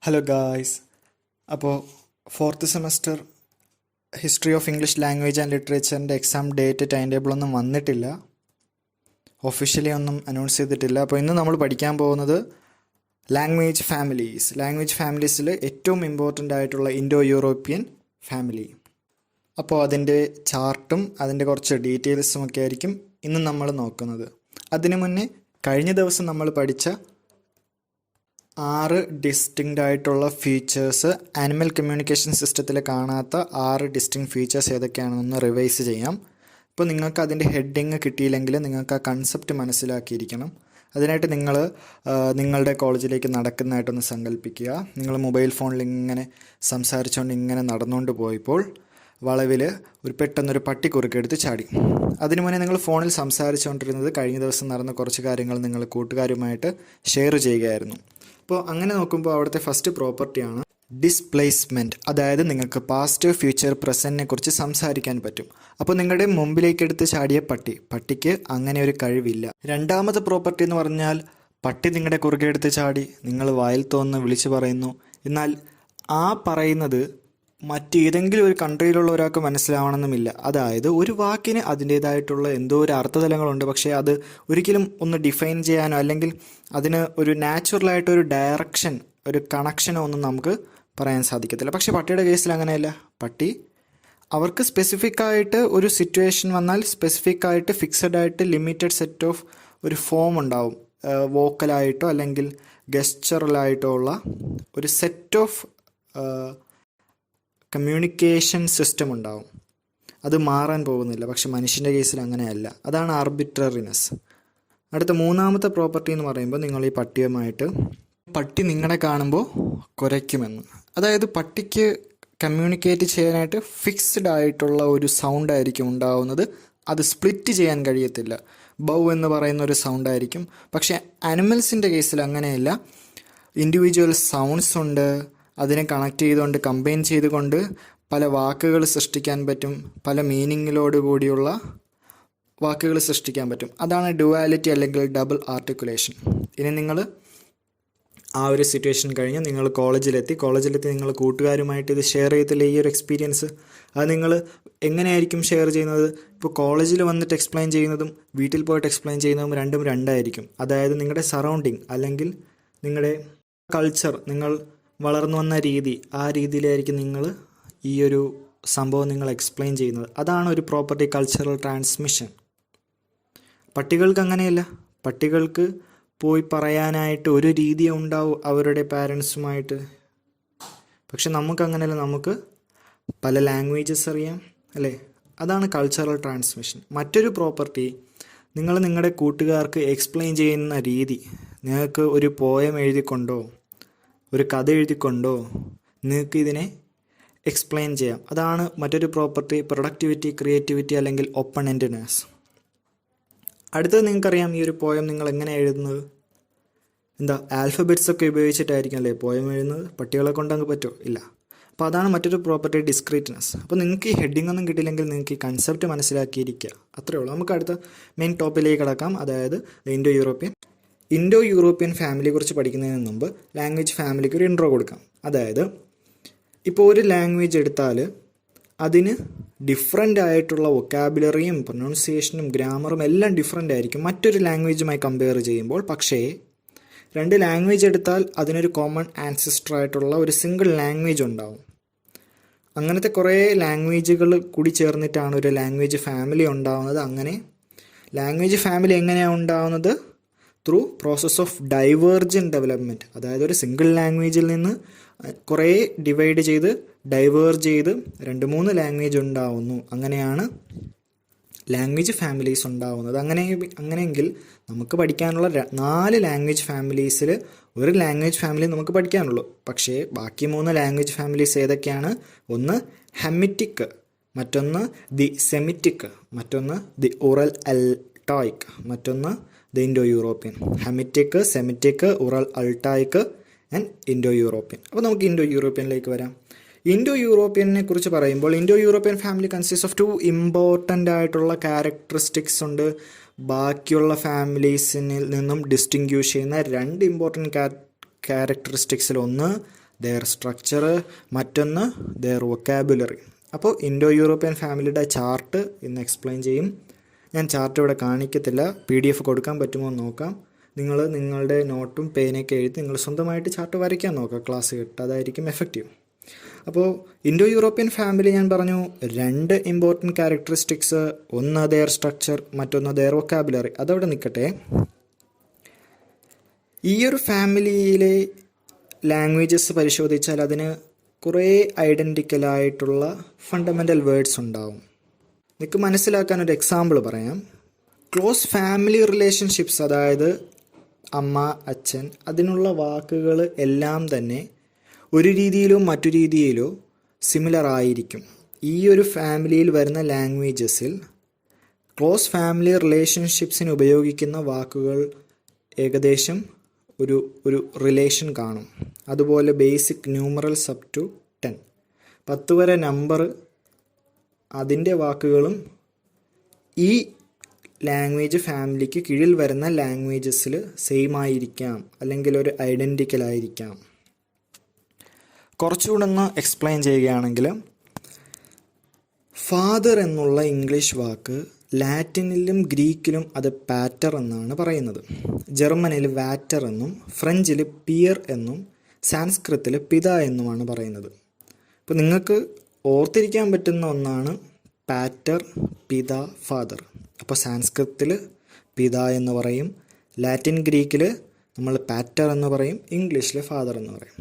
Hello guys. അപ്പോൾ fourth semester history of English language and ലിറ്ററേച്ചറിൻ്റെ exam date time ടേബിളൊന്നും വന്നിട്ടില്ല, ഒഫീഷ്യലി ഒന്നും അനൗൺസ് ചെയ്തിട്ടില്ല. അപ്പോൾ ഇന്ന് നമ്മൾ പഠിക്കാൻ പോകുന്നത് ലാംഗ്വേജ് ഫാമിലീസിൽ ഏറ്റവും ഇമ്പോർട്ടൻ്റ് ആയിട്ടുള്ള ഇൻഡോ യൂറോപ്യൻ ഫാമിലി. അപ്പോൾ അതിൻ്റെ ചാർട്ടും അതിൻ്റെ കുറച്ച് ഡീറ്റെയിൽസും ഒക്കെ ആയിരിക്കും ഇന്ന് നമ്മൾ നോക്കുന്നത്. അതിനു മുന്നേ കഴിഞ്ഞ ദിവസം നമ്മൾ പഠിച്ച 6 ഡിസ്റ്റിങ്ക്റ്റ് ആയിട്ടുള്ള ഫീച്ചേഴ്സ്, ആനിമൽ കമ്മ്യൂണിക്കേഷൻ സിസ്റ്റത്തിൽ കാണാത്ത 6 ഡിസ്റ്റിങ്ക്റ്റ് ഫീച്ചേഴ്സ് ഏതൊക്കെയാണെന്ന് റിവൈസ് ചെയ്യാം. ഇപ്പോൾ നിങ്ങൾക്ക് അതിൻ്റെ ഹെഡിങ് കിട്ടിയില്ലെങ്കിൽ നിങ്ങൾക്ക് ആ കൺസെപ്റ്റ് മനസ്സിലാക്കിയിരിക്കണം. അതിനായിട്ട് നിങ്ങൾ നിങ്ങളുടെ കോളേജിലേക്ക് നടക്കുന്നതായിട്ടൊന്ന് സങ്കല്പിക്കുക. നിങ്ങൾ മൊബൈൽ ഫോണിൽ ഇങ്ങനെ സംസാരിച്ചുകൊണ്ട് ഇങ്ങനെ നടന്നുകൊണ്ട് പോയപ്പോൾ വളവിൽ പെട്ടെന്നൊരു പട്ടി കുറുക്കെടുത്ത് ചാടി. അതിനു മുന്നേ നിങ്ങൾ ഫോണിൽ സംസാരിച്ചുകൊണ്ടിരുന്നത് കഴിഞ്ഞ ദിവസം നടന്ന കുറച്ച് കാര്യങ്ങൾ നിങ്ങൾ കൂട്ടുകാരുമായിട്ട് ഷെയർ ചെയ്യുകയായിരുന്നു. അപ്പോൾ അങ്ങനെ നോക്കുമ്പോൾ അവിടുത്തെ ഫസ്റ്റ് പ്രോപ്പർട്ടിയാണ് ഡിസ്പ്ലേസ്മെൻറ്റ്. അതായത് നിങ്ങൾക്ക് പാസ്റ്റ്, ഫ്യൂച്ചർ, പ്രസൻറ്റിനെ കുറിച്ച് സംസാരിക്കാൻ പറ്റും. അപ്പോൾ നിങ്ങളുടെ മുമ്പിലേക്ക് എടുത്ത് ചാടിയ പട്ടിക്ക് അങ്ങനെ ഒരു കഴിവില്ല. രണ്ടാമത്തെ പ്രോപ്പർട്ടി എന്ന് പറഞ്ഞാൽ പട്ടി നിങ്ങളുടെ കുറുകെ എടുത്ത് ചാടി, നിങ്ങൾ വായിൽ തോന്നുന്ന വിളിച്ചു പറയുന്നു. എന്നാൽ ആ പറയുന്നത് മറ്റേതെങ്കിലും ഒരു കൺട്രിയിലുള്ള ഒരാൾക്ക് മനസ്സിലാവണമെന്നുമില്ല. അതായത് ഒരു വാക്കിന് അതിൻ്റേതായിട്ടുള്ള എന്തോ ഒരു അർത്ഥതലങ്ങളുണ്ട്, പക്ഷേ അത് ഒരിക്കലും ഒന്ന് ഡിഫൈൻ ചെയ്യാനോ അല്ലെങ്കിൽ അതിന് ഒരു നാച്ചുറലായിട്ടൊരു ഡയറക്ഷൻ, ഒരു കണക്ഷനോ ഒന്നും നമുക്ക് പറയാൻ സാധിക്കത്തില്ല. പക്ഷേ പട്ടിയുടെ കേസിൽ അങ്ങനെയല്ല. പട്ടി അവർക്ക് സ്പെസിഫിക് ആയിട്ട് ഒരു സിറ്റുവേഷൻ വന്നാൽ സ്പെസിഫിക് ആയിട്ട് ഫിക്സഡ് ആയിട്ട് ലിമിറ്റഡ് സെറ്റ് ഓഫ് ഒരു ഫോം ഉണ്ടാവും. വോക്കലായിട്ടോ അല്ലെങ്കിൽ ഗെസ്ചറലായിട്ടോ ഉള്ള ഒരു സെറ്റ് ഓഫ് കമ്മ്യൂണിക്കേഷൻ സിസ്റ്റം ഉണ്ടാവും. അത് മാറാൻ പോകുന്നില്ല. പക്ഷെ മനുഷ്യൻ്റെ കേസിൽ അങ്ങനെയല്ല. അതാണ് ആർബിട്രറിനെസ്. അടുത്ത മൂന്നാമത്തെ പ്രോപ്പർട്ടി എന്ന് പറയുമ്പോൾ നിങ്ങൾ ഈ പട്ടി നിങ്ങളെ കാണുമ്പോൾ കുരയ്ക്കുമെന്ന്. അതായത് പട്ടിക്ക് കമ്മ്യൂണിക്കേറ്റ് ചെയ്യാനായിട്ട് ഫിക്സ്ഡ് ആയിട്ടുള്ള ഒരു സൗണ്ട് ആയിരിക്കും ഉണ്ടാവുന്നത്. അത് സ്പ്ലിറ്റ് ചെയ്യാൻ കഴിയത്തില്ല. ബൗ എന്ന് പറയുന്ന ഒരു സൗണ്ട് ആയിരിക്കും. പക്ഷേ അനിമൽസിൻ്റെ കേസിൽ അങ്ങനെയല്ല. ഇൻഡിവിജ്വൽ സൗണ്ട്സ് ഉണ്ട്. അതിനെ കണക്ട് ചെയ്തുകൊണ്ട് കമ്പൈൻ ചെയ്തുകൊണ്ട് പല വാക്കുകൾ സൃഷ്ടിക്കാൻ പറ്റും. പല മീനിങ്ങിലോട് കൂടിയുള്ള വാക്കുകൾ സൃഷ്ടിക്കാൻ പറ്റും. അതാണ് ഡുവാലിറ്റി അല്ലെങ്കിൽ ഡബിൾ ആർട്ടിക്കുലേഷൻ. ഇനി നിങ്ങൾ ആ ഒരു സിറ്റുവേഷൻ കഴിഞ്ഞ് നിങ്ങൾ കോളേജിലെത്തി നിങ്ങൾ കൂട്ടുകാരുമായിട്ട് ഇത് ഷെയർ ചെയ്തില്ല ഈ ഒരു എക്സ്പീരിയൻസ്. അത് നിങ്ങൾ എങ്ങനെയായിരിക്കും ഷെയർ ചെയ്യുന്നത്? ഇപ്പോൾ കോളേജിൽ വന്നിട്ട് എക്സ്പ്ലെയിൻ ചെയ്യുന്നതും വീട്ടിൽ പോയിട്ട് എക്സ്പ്ലെയിൻ ചെയ്യുന്നതും രണ്ടും രണ്ടായിരിക്കും. അതായത് നിങ്ങളുടെ സറൗണ്ടിങ് അല്ലെങ്കിൽ നിങ്ങളുടെ കൾച്ചർ, നിങ്ങൾ വളർന്നു വന്ന രീതി, ആ രീതിയിലായിരിക്കും നിങ്ങൾ ഈ ഒരു സംഭവം നിങ്ങൾ എക്സ്പ്ലെയിൻ ചെയ്യുന്നത്. അതാണ് ഒരു പ്രോപ്പർട്ടി കൾച്ചറൽ ട്രാൻസ്മിഷൻ. പട്ടികൾക്ക് അങ്ങനെയല്ല. പട്ടികൾക്ക് പോയി പറയാനായിട്ട് ഒരു രീതി ഉണ്ടാവും അവരുടെ പാരൻസുമായിട്ട്. പക്ഷെ നമുക്കങ്ങനെയല്ല. നമുക്ക് പല ലാംഗ്വേജസ് അറിയാം, അല്ലേ? അതാണ് കൾച്ചറൽ ട്രാൻസ്മിഷൻ. മറ്റൊരു പ്രോപ്പർട്ടി, നിങ്ങൾ നിങ്ങളുടെ കൂട്ടുകാർക്ക് എക്സ്പ്ലെയിൻ ചെയ്യുന്ന രീതി. നിങ്ങൾക്ക് ഒരു പോയം എഴുതിക്കൊണ്ടോ ഒരു കഥ എഴുതിക്കൊണ്ടോ നിങ്ങൾക്ക് ഇതിനെ എക്സ്പ്ലെയിൻ ചെയ്യാം. അതാണ് മറ്റൊരു പ്രോപ്പർട്ടി, പ്രൊഡക്ടിവിറ്റി, ക്രിയേറ്റിവിറ്റി അല്ലെങ്കിൽ ഓപ്പൺ എൻഡ്നെസ്. അടുത്തത് നിങ്ങൾക്കറിയാം, ഈ ഒരു പോയം നിങ്ങൾ എങ്ങനെ എഴുതുന്നത്? ആൽഫബറ്റ്സ് ഒക്കെ ഉപയോഗിച്ചിട്ടായിരിക്കും അല്ലേ പോയം എഴുതുന്നത്? പട്ടികളെ കൊണ്ട് അങ്ങ് പറ്റുമോ? ഇല്ല. അപ്പോൾ അതാണ് മറ്റൊരു പ്രോപ്പർട്ടി, ഡിസ്ക്രീറ്റ്നെസ്. അപ്പോൾ നിങ്ങൾക്ക് ഈ ഹെഡിങ് ഒന്നും കിട്ടിയില്ലെങ്കിൽ നിങ്ങൾക്ക് ഈ കൺസെപ്റ്റ് മനസ്സിലാക്കിയിരിക്കുക. അത്രയേ ഉള്ളൂ. നമുക്ക് അടുത്ത മെയിൻ ടോപ്പിലേക്ക് കിടക്കാം. അതായത് ഇൻഡോ യൂറോപ്യൻ ഫാമിലിയെക്കുറിച്ച് പഠിക്കുന്നതിന് മുമ്പ് ലാംഗ്വേജ് ഫാമിലിക്ക് ഒരു ഇൻട്രോ കൊടുക്കാം. അതായത് ഇപ്പോൾ ഒരു ലാംഗ്വേജ് എടുത്താൽ അതിന് ഡിഫറെൻ്റ് ആയിട്ടുള്ള വൊക്കാബുലറിയും പ്രൊനൗൺസിയേഷനും ഗ്രാമറും എല്ലാം ഡിഫറെൻ്റ് ആയിരിക്കും മറ്റൊരു ലാംഗ്വേജുമായി കമ്പയർ ചെയ്യുമ്പോൾ. പക്ഷേ 2 ലാംഗ്വേജ് എടുത്താൽ അതിനൊരു കോമൺ ആൻസിസ്റ്റർ ആയിട്ടുള്ള ഒരു സിംഗിൾ ലാംഗ്വേജ് ഉണ്ടാവും. അങ്ങനത്തെ കുറേ ലാംഗ്വേജുകൾ കൂടി ചേർന്നിട്ടാണ് ഒരു ലാംഗ്വേജ് ഫാമിലി ഉണ്ടാവുന്നത്. അങ്ങനെ ലാംഗ്വേജ് ഫാമിലി എങ്ങനെയാണ് ഉണ്ടാവുന്നത്? Through process of divergent development. അതായത് ഒരു സിംഗിൾ ലാംഗ്വേജിൽ നിന്ന് കുറേ ഡിവൈഡ് ചെയ്ത് ഡൈവേർജ് ചെയ്ത് 2-3 ലാംഗ്വേജ് ഉണ്ടാവുന്നു. അങ്ങനെയാണ് ലാംഗ്വേജ് ഫാമിലീസ് ഉണ്ടാവുന്നത്. അങ്ങനെയെങ്കിൽ നമുക്ക് പഠിക്കാനുള്ള 4 ലാംഗ്വേജ് ഫാമിലീസിൽ ഒരു ലാംഗ്വേജ് ഫാമിലി നമുക്ക് പഠിക്കാനുള്ളൂ. പക്ഷേ ബാക്കി 3 ലാംഗ്വേജ് ഫാമിലീസ് ഏതൊക്കെയാണ്? ഒന്ന് ഹെമിറ്റിക്, മറ്റൊന്ന് ദി സെമിറ്റിക്, മറ്റൊന്ന് ദി ഉറൽ അൾട്ടായിക്, മറ്റൊന്ന് the Indo European. Hamitic, Semitic, Ural Altaic and Indo European. അപ്പോൾ നമുക്ക് ഇൻഡോ യൂറോപ്യനിലേക്ക് വരാം. ഇൻഡോ യൂറോപ്യനെ കുറിച്ച് പറയുമ്പോൾ Indo European family consist of 2 important ആയിട്ടുള്ള ക്യാരക്ടറിസ്റ്റിക്സ് ഉണ്ട്. ബാക്കിയുള്ള ഫാമിലീസിൽ നിന്നും ഡിസ്റ്റിങ്ക്യൂഷ് ചെയ്യുന്ന 2 ഇമ്പോർട്ടൻ്റ് ക്യാരക്ടറിസ്റ്റിക്സിൽ ഒന്ന് ദെയർ സ്ട്രക്ചർ, മറ്റൊന്ന് ദെയർ വൊക്കാബുലറി. അപ്പോൾ ഇൻഡോ യൂറോപ്യൻ ഫാമിലിയുടെ ചാർട്ട് ഇന്ന് എക്സ്പ്ലെയിൻ ചെയ്യും. ഞാൻ ചാർട്ട് ഇവിടെ കാണിക്കത്തില്ല, PDF കൊടുക്കാൻ പറ്റുമോ എന്ന് നോക്കാം. നിങ്ങൾ നിങ്ങളുടെ നോട്ടും പേനയൊക്കെ എഴുതി നിങ്ങൾ സ്വന്തമായിട്ട് ചാർട്ട് വരയ്ക്കാൻ നോക്കുക ക്ലാസ് കേട്ട്, അതായിരിക്കും എഫക്റ്റീവ്. അപ്പോൾ ഇൻഡോ യൂറോപ്യൻ ഫാമിലി ഞാൻ പറഞ്ഞു 2 ഇമ്പോർട്ടൻറ്റ് ക്യാരക്ടറിസ്റ്റിക്സ്, ഒന്ന് ദെയർ സ്ട്രക്ചർ, മറ്റൊന്ന് ദെയർ വൊക്കാബുലറി. അതവിടെ നിൽക്കട്ടെ. ഈ ഒരു ഫാമിലിയിലെ ലാംഗ്വേജസ് പരിശോധിച്ചാൽ അതിന് കുറേ ഐഡൻറ്റിക്കലായിട്ടുള്ള ഫണ്ടമെൻ്റൽ വേർഡ്സ് ഉണ്ടാവും. നിങ്ങൾക്ക് മനസ്സിലാക്കാൻ ഒരു എക്സാമ്പിൾ പറയാം. ക്ലോസ് ഫാമിലി റിലേഷൻഷിപ്സ്, അതായത് അമ്മ, അച്ഛൻ, അതിനുള്ള വാക്കുകൾ എല്ലാം തന്നെ ഒരു രീതിയിലോ മറ്റു രീതിയിലോ സിമിലർ ആയിരിക്കും. ഈ ഒരു ഫാമിലിയിൽ വരുന്ന ലാംഗ്വേജസിൽ ക്ലോസ് ഫാമിലി റിലേഷൻഷിപ്സിന് ഉപയോഗിക്കുന്ന വാക്കുകൾ ഏകദേശം ഒരു റിലേഷൻ കാണും. അതുപോലെ ബേസിക് ന്യൂമറൽസ് അപ് ടു 10, 10 വരെ നമ്പർ, അതിൻ്റെ വാക്കുകളും ഈ ലാംഗ്വേജ് ഫാമിലിക്ക് കീഴിൽ വരുന്ന ലാംഗ്വേജസിൽ സെയിം ആയിരിക്കാം, അല്ലെങ്കിൽ ഒരു ഐഡൻറ്റിക്കൽ ആയിരിക്കാം. കുറച്ചുകൂടെ ഒന്ന് എക്സ്പ്ലെയിൻ ചെയ്യുകയാണെങ്കിൽ, ഫാദർ എന്നുള്ള ഇംഗ്ലീഷ് വാക്ക് ലാറ്റിനിലും ഗ്രീക്കിലും അത് പാറ്റർ എന്നാണ് പറയുന്നത്. ജർമ്മനിൽ വാറ്റർ എന്നും, ഫ്രഞ്ചിൽ പിയർ എന്നും, സാൻസ്ക്രിത്തിൽ പിത എന്നുമാണ് പറയുന്നത്. അപ്പോൾ നിങ്ങൾക്ക് ഓർത്തിരിക്കാൻ പറ്റുന്ന ഒന്നാണ് പാറ്റർ, പിത, ഫാദർ. അപ്പോൾ സാൻസ്ക്രിത്തിൽ പിത എന്ന് പറയും, ലാറ്റിൻ ഗ്രീക്കിൽ നമ്മൾ പാറ്റർ എന്ന് പറയും, ഇംഗ്ലീഷിൽ ഫാദർ എന്ന് പറയും.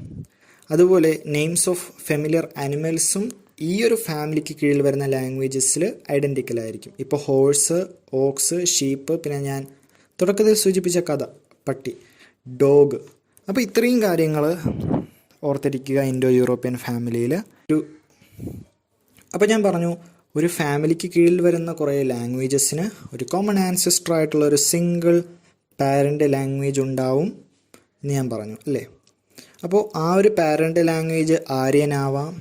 അതുപോലെ നെയിംസ് ഓഫ് ഫെമിലിയർ ആനിമൽസും ഈ ഒരു ഫാമിലിക്ക് കീഴിൽ വരുന്ന ലാംഗ്വേജസിൽ ഐഡൻറ്റിക്കൽ ആയിരിക്കും. ഇപ്പോൾ ഹോഴ്സ്, ഓക്സ്, ഷീപ്പ്, പിന്നെ ഞാൻ തുടക്കത്തിൽ സൂചിപ്പിച്ച കഥ, പട്ടി, ഡോഗ്. അപ്പോൾ ഇത്രയും കാര്യങ്ങൾ ഓർത്തിരിക്കുക ഇൻഡോ യൂറോപ്യൻ ഫാമിലിയിൽ. അപ്പോൾ ഞാൻ പറഞ്ഞു, ഒരു ഫാമിലിക്ക് കീഴിൽ വരുന്ന കുറേ ലാംഗ്വേജസിന് ഒരു കോമൺ ആൻസിസ്റ്റർ ആയിട്ടുള്ള ഒരു സിംഗിൾ പാരൻ്റ് ലാംഗ്വേജ് ഉണ്ടാവും എന്ന് ഞാൻ പറഞ്ഞു അല്ലേ. അപ്പോൾ ആ ഒരു പാരൻ്റ് ലാംഗ്വേജ് ആര്യൻ ആവാം.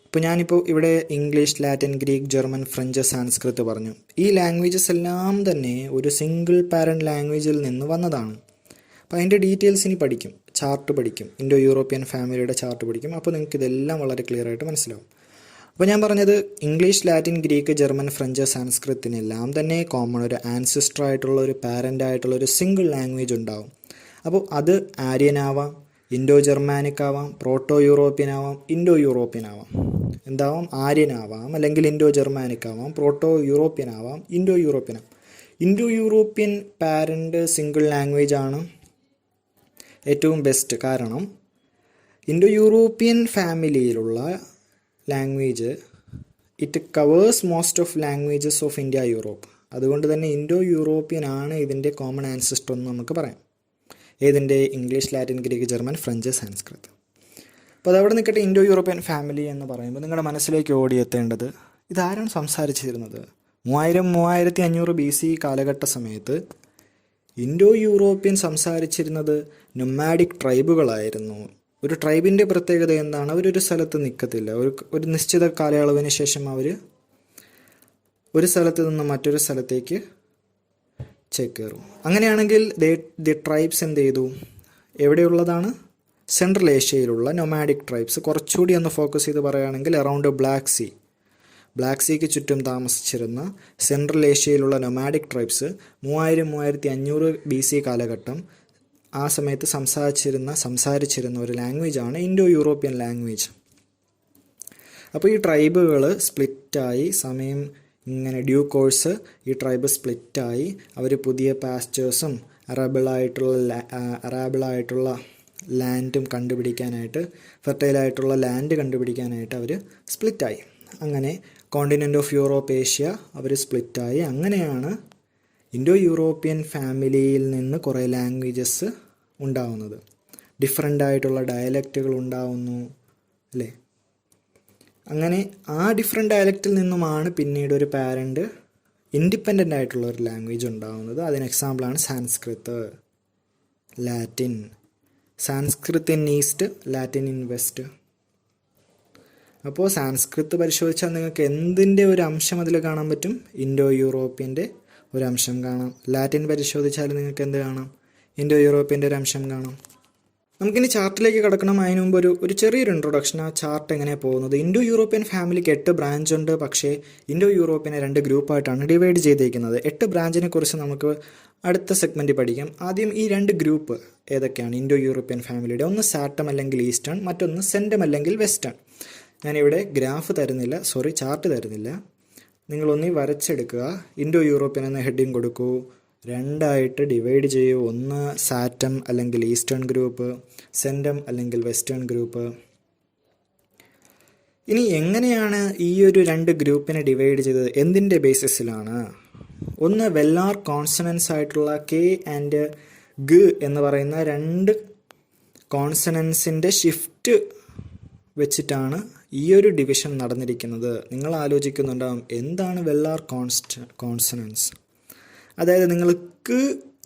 ഇപ്പോൾ ഞാനിപ്പോൾ ഇവിടെ English, Latin, Greek, German, French, Sanskrit പറഞ്ഞു. ഈ ലാംഗ്വേജസ് എല്ലാം തന്നെ ഒരു സിംഗിൾ പാരൻ്റ് ലാംഗ്വേജിൽ നിന്ന് വന്നതാണ്. അപ്പോൾ അതിൻ്റെ ഡീറ്റെയിൽസ് ഇനി പഠിക്കും, ചാർട്ട് പഠിക്കും, ഇൻഡോ യൂറോപ്യൻ ഫാമിലിയുടെ ചാർട്ട് പഠിക്കും. അപ്പോൾ നിങ്ങൾക്ക് ഇതെല്ലാം വളരെ ക്ലിയർ ആയിട്ട് മനസ്സിലാവും. അപ്പോൾ ഞാൻ പറഞ്ഞത് English, Latin, Greek, German, French, സാൻസ്ക്രിറ്റിനെല്ലാം തന്നെ കോമൺ ഒരു ആൻസിസ്റ്റർ ആയിട്ടുള്ള ഒരു പാരൻ്റ് ആയിട്ടുള്ള ഒരു സിംഗിൾ ലാംഗ്വേജ് ഉണ്ടാവും. അപ്പോൾ അത് ആര്യൻ ആവാം, ഇൻഡോ ജർമാനിക് ആവാം, പ്രോട്ടോ യൂറോപ്യൻ ആവാം, ഇൻഡോ യൂറോപ്യൻ ആവാം. എന്താവാം? ആര്യൻ ആവാം, അല്ലെങ്കിൽ ഇൻഡോ ജർമാനിക് ആവാം, പ്രോട്ടോ യൂറോപ്യൻ ആവാം, ഇൻഡോ യൂറോപ്യൻ ആവാം. Indo European parent single language ആണ് ഏറ്റവും ബെസ്റ്റ്. കാരണം ഇൻഡോ യൂറോപ്യൻ ഫാമിലിയിലുള്ള language it covers most of languages of India, Europe. അതുകൊണ്ട് തന്നെ ഇൻഡോ യൂറോപ്യൻ ആണ് ഇതിൻ്റെ കോമൺ ആൻസിസ്റ്റർ എന്ന് നമുക്ക് പറയാം. ഏതിൻ്റെ? English, Latin, Greek, German, French, Sanskrit. അപ്പോൾ അതവിടെ നിൽക്കട്ടെ. ഇൻഡോ യൂറോപ്യൻ ഫാമിലി എന്ന് പറയുമ്പോൾ നിങ്ങളുടെ മനസ്സിലേക്ക് ഓടിയെത്തേണ്ടത് ഇതാരാണ് സംസാരിച്ചിരുന്നത്? 3000-3500 BC കാലഘട്ട സമയത്ത് ഇൻഡോ യൂറോപ്യൻ സംസാരിച്ചിരുന്നത് നൊമാഡിക് ട്രൈബുകളായിരുന്നു. ഒരു ട്രൈബിൻ്റെ പ്രത്യേകത എന്താണ്? അവരൊരു സ്ഥലത്ത് നിൽക്കത്തില്ല. ഒരു നിശ്ചിത കാലയളവിന് ശേഷം അവർ ഒരു സ്ഥലത്ത് നിന്ന് മറ്റൊരു സ്ഥലത്തേക്ക് ചേക്കേറും. അങ്ങനെയാണെങ്കിൽ ദി ട്രൈബ്സ് എന്ത് ചെയ്തു? എവിടെയുള്ളതാണ്? സെൻട്രൽ ഏഷ്യയിലുള്ള നൊമാഡിക് ട്രൈബ്സ്. കുറച്ചുകൂടി ഒന്ന് ഫോക്കസ് ചെയ്ത് പറയുകയാണെങ്കിൽ അറൗണ്ട് ബ്ലാക്ക് സീക്ക് ചുറ്റും താമസിച്ചിരുന്ന സെൻട്രൽ ഏഷ്യയിലുള്ള നൊമാഡിക് ട്രൈബ്സ് 3000-3500 BC കാലഘട്ടം ആ സമയത്ത് സംസാരിച്ചിരുന്ന ഒരു ലാംഗ്വേജാണ് ഇൻഡോ യൂറോപ്യൻ ലാംഗ്വേജ്. അപ്പോൾ ഈ ട്രൈബുകൾ സ്പ്ലിറ്റായി, സമയം ഇങ്ങനെ ഡ്യൂ കോഴ്സ് ഈ ട്രൈബ് സ്പ്ലിറ്റായി, അവർ പുതിയ പാസ്റ്റേഴ്സും അറാബിളായിട്ടുള്ള ലാൻഡും കണ്ടുപിടിക്കാനായിട്ട്, ഫെർട്ടൈലായിട്ടുള്ള ലാൻഡ് കണ്ടുപിടിക്കാനായിട്ട് അവർ സ്പ്ലിറ്റായി. അങ്ങനെ കോണ്ടിനെൻ്റ് ഓഫ് യൂറോപ്പ്, ഏഷ്യ അവർ സ്പ്ലിറ്റായി. അങ്ങനെയാണ് ഇൻഡോ യൂറോപ്യൻ ഫാമിലിയിൽ നിന്ന് കുറേ ലാംഗ്വേജസ് ഉണ്ടാവുന്നത്. ഡിഫറെൻ്റ് ആയിട്ടുള്ള ഡയലക്റ്റുകൾ ഉണ്ടാവുന്നു അല്ലേ. അങ്ങനെ ആ ഡിഫറെൻ്റ് ഡയലക്റ്റിൽ നിന്നുമാണ് പിന്നീട് ഒരു പാരൻ്റ് ഇൻഡിപെൻഡൻ്റ് ആയിട്ടുള്ള ഒരു ലാംഗ്വേജ് ഉണ്ടാവുന്നത്. അതിന് എക്സാമ്പിളാണ് Sanskrit, Latin. Sanskrit in east, Latin in west. അപ്പോൾ സാൻസ്ക്രിറ്റ് പരിശോധിച്ചാൽ നിങ്ങൾക്ക് എന്തിൻ്റെ ഒരു അംശം അതിൽ കാണാൻ പറ്റും? ഇൻഡോ യൂറോപ്യൻ്റെ ഒരു അംശം കാണാം. ലാറ്റിൻ പരിശോധിച്ചാൽ നിങ്ങൾക്ക് എന്ത് കാണാം? ഇൻഡോ യൂറോപ്യൻ്റെ ഒരു അംശം കാണാം. നമുക്കിനി ചാർട്ടിലേക്ക് കിടക്കണം. അതിന് മുമ്പ് ഒരു ചെറിയൊരു ഇൻട്രൊഡക്ഷൻ. ആ ചാർട്ട് എങ്ങനെയാണ് പോകുന്നത്. ഇൻഡോ യൂറോപ്യൻ ഫാമിലിക്ക് 8 ബ്രാഞ്ച് ഉണ്ട്. പക്ഷേ ഇൻഡോ യൂറോപ്പിനെ 2 ഗ്രൂപ്പായിട്ടാണ് ഡിവൈഡ് ചെയ്തേക്കുന്നത്. 8 ബ്രാഞ്ചിനെ കുറിച്ച് നമുക്ക് അടുത്ത സെഗ്മെൻറ്റിൽ പഠിക്കാം. ആദ്യം ഈ 2 ഗ്രൂപ്പ് ഏതൊക്കെയാണ് ഇൻഡോ യൂറോപ്യൻ ഫാമിലിയുടെ? ഒന്ന് സാറ്റം അല്ലെങ്കിൽ ഈസ്റ്റേൺ, മറ്റൊന്ന് സെൻറ്റം അല്ലെങ്കിൽ വെസ്റ്റേൺ. ഞാനിവിടെ ഗ്രാഫ് തരുന്നില്ല, ചാർട്ട് തരുന്നില്ല. നിങ്ങളൊന്നീ വരച്ചെടുക്കുക. ഇൻഡോ യൂറോപ്യൻ എന്ന ഹെഡിങ് കൊടുക്കൂ. 2ആയിട്ട് ഡിവൈഡ് ചെയ്യൂ. ഒന്ന് സാറ്റം അല്ലെങ്കിൽ ഈസ്റ്റേൺ ഗ്രൂപ്പ്, സെൻറ്റം അല്ലെങ്കിൽ വെസ്റ്റേൺ ഗ്രൂപ്പ്. ഇനി എങ്ങനെയാണ് ഈ ഒരു 2 ഗ്രൂപ്പിനെ ഡിവൈഡ് ചെയ്തത്? എന്തിൻ്റെ ബേസിസിലാണ്? ഒന്ന് വെല്ലാർ കോൺസണൻസ് ആയിട്ടുള്ള കെ ആൻഡ് ഗ എന്ന് പറയുന്ന 2 കോൺസണൻസിൻ്റെ ഷിഫ്റ്റ് വെച്ചിട്ടാണ് ഈ ഒരു ഡിവിഷൻ നടന്നിരിക്കുന്നത്. നിങ്ങൾ ആലോചിക്കുന്നുണ്ടാവും എന്താണ് വെല്ലാർ കോൺസണൻസ്. അതായത് നിങ്ങൾ ക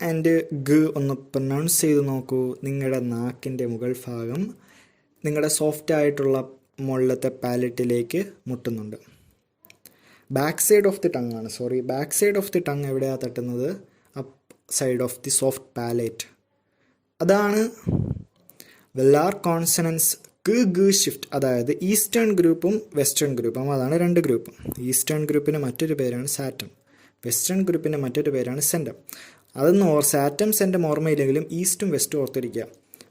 ആൻഡ് ഗ ഒന്ന് പ്രൊനൗൺസ് ചെയ്ത് നോക്കൂ. നിങ്ങളുടെ നാക്കിൻ്റെ മുകൾ ഭാഗം നിങ്ങളുടെ സോഫ്റ്റ് ആയിട്ടുള്ള മുകളിലത്തെ പാലറ്റിലേക്ക് മുട്ടുന്നുണ്ട്. Back side of the tongue ആണ്. Back side of the tongue എവിടെയാണ് തട്ടുന്നത്? Up side of the soft palate. അതാണ് വെല്ലാർ കോൺസണൻസ് ഗ ഷിഫ്റ്റ്. അതായത് ഈസ്റ്റേൺ ഗ്രൂപ്പും വെസ്റ്റേൺ ഗ്രൂപ്പും, അതാണ് 2 ഗ്രൂപ്പും. ഈസ്റ്റേൺ ഗ്രൂപ്പിന് മറ്റൊരു പേരാണ് സാറ്റം, വെസ്റ്റേൺ ഗ്രൂപ്പിൻ്റെ മറ്റൊരു പേരാണ് സെൻറ്റം. അതൊന്നും സാറ്റം സെൻറ്റം ഓർമ്മയില്ലെങ്കിലും ഈസ്റ്റും വെസ്റ്റും ഓർത്തിരിക്കുക.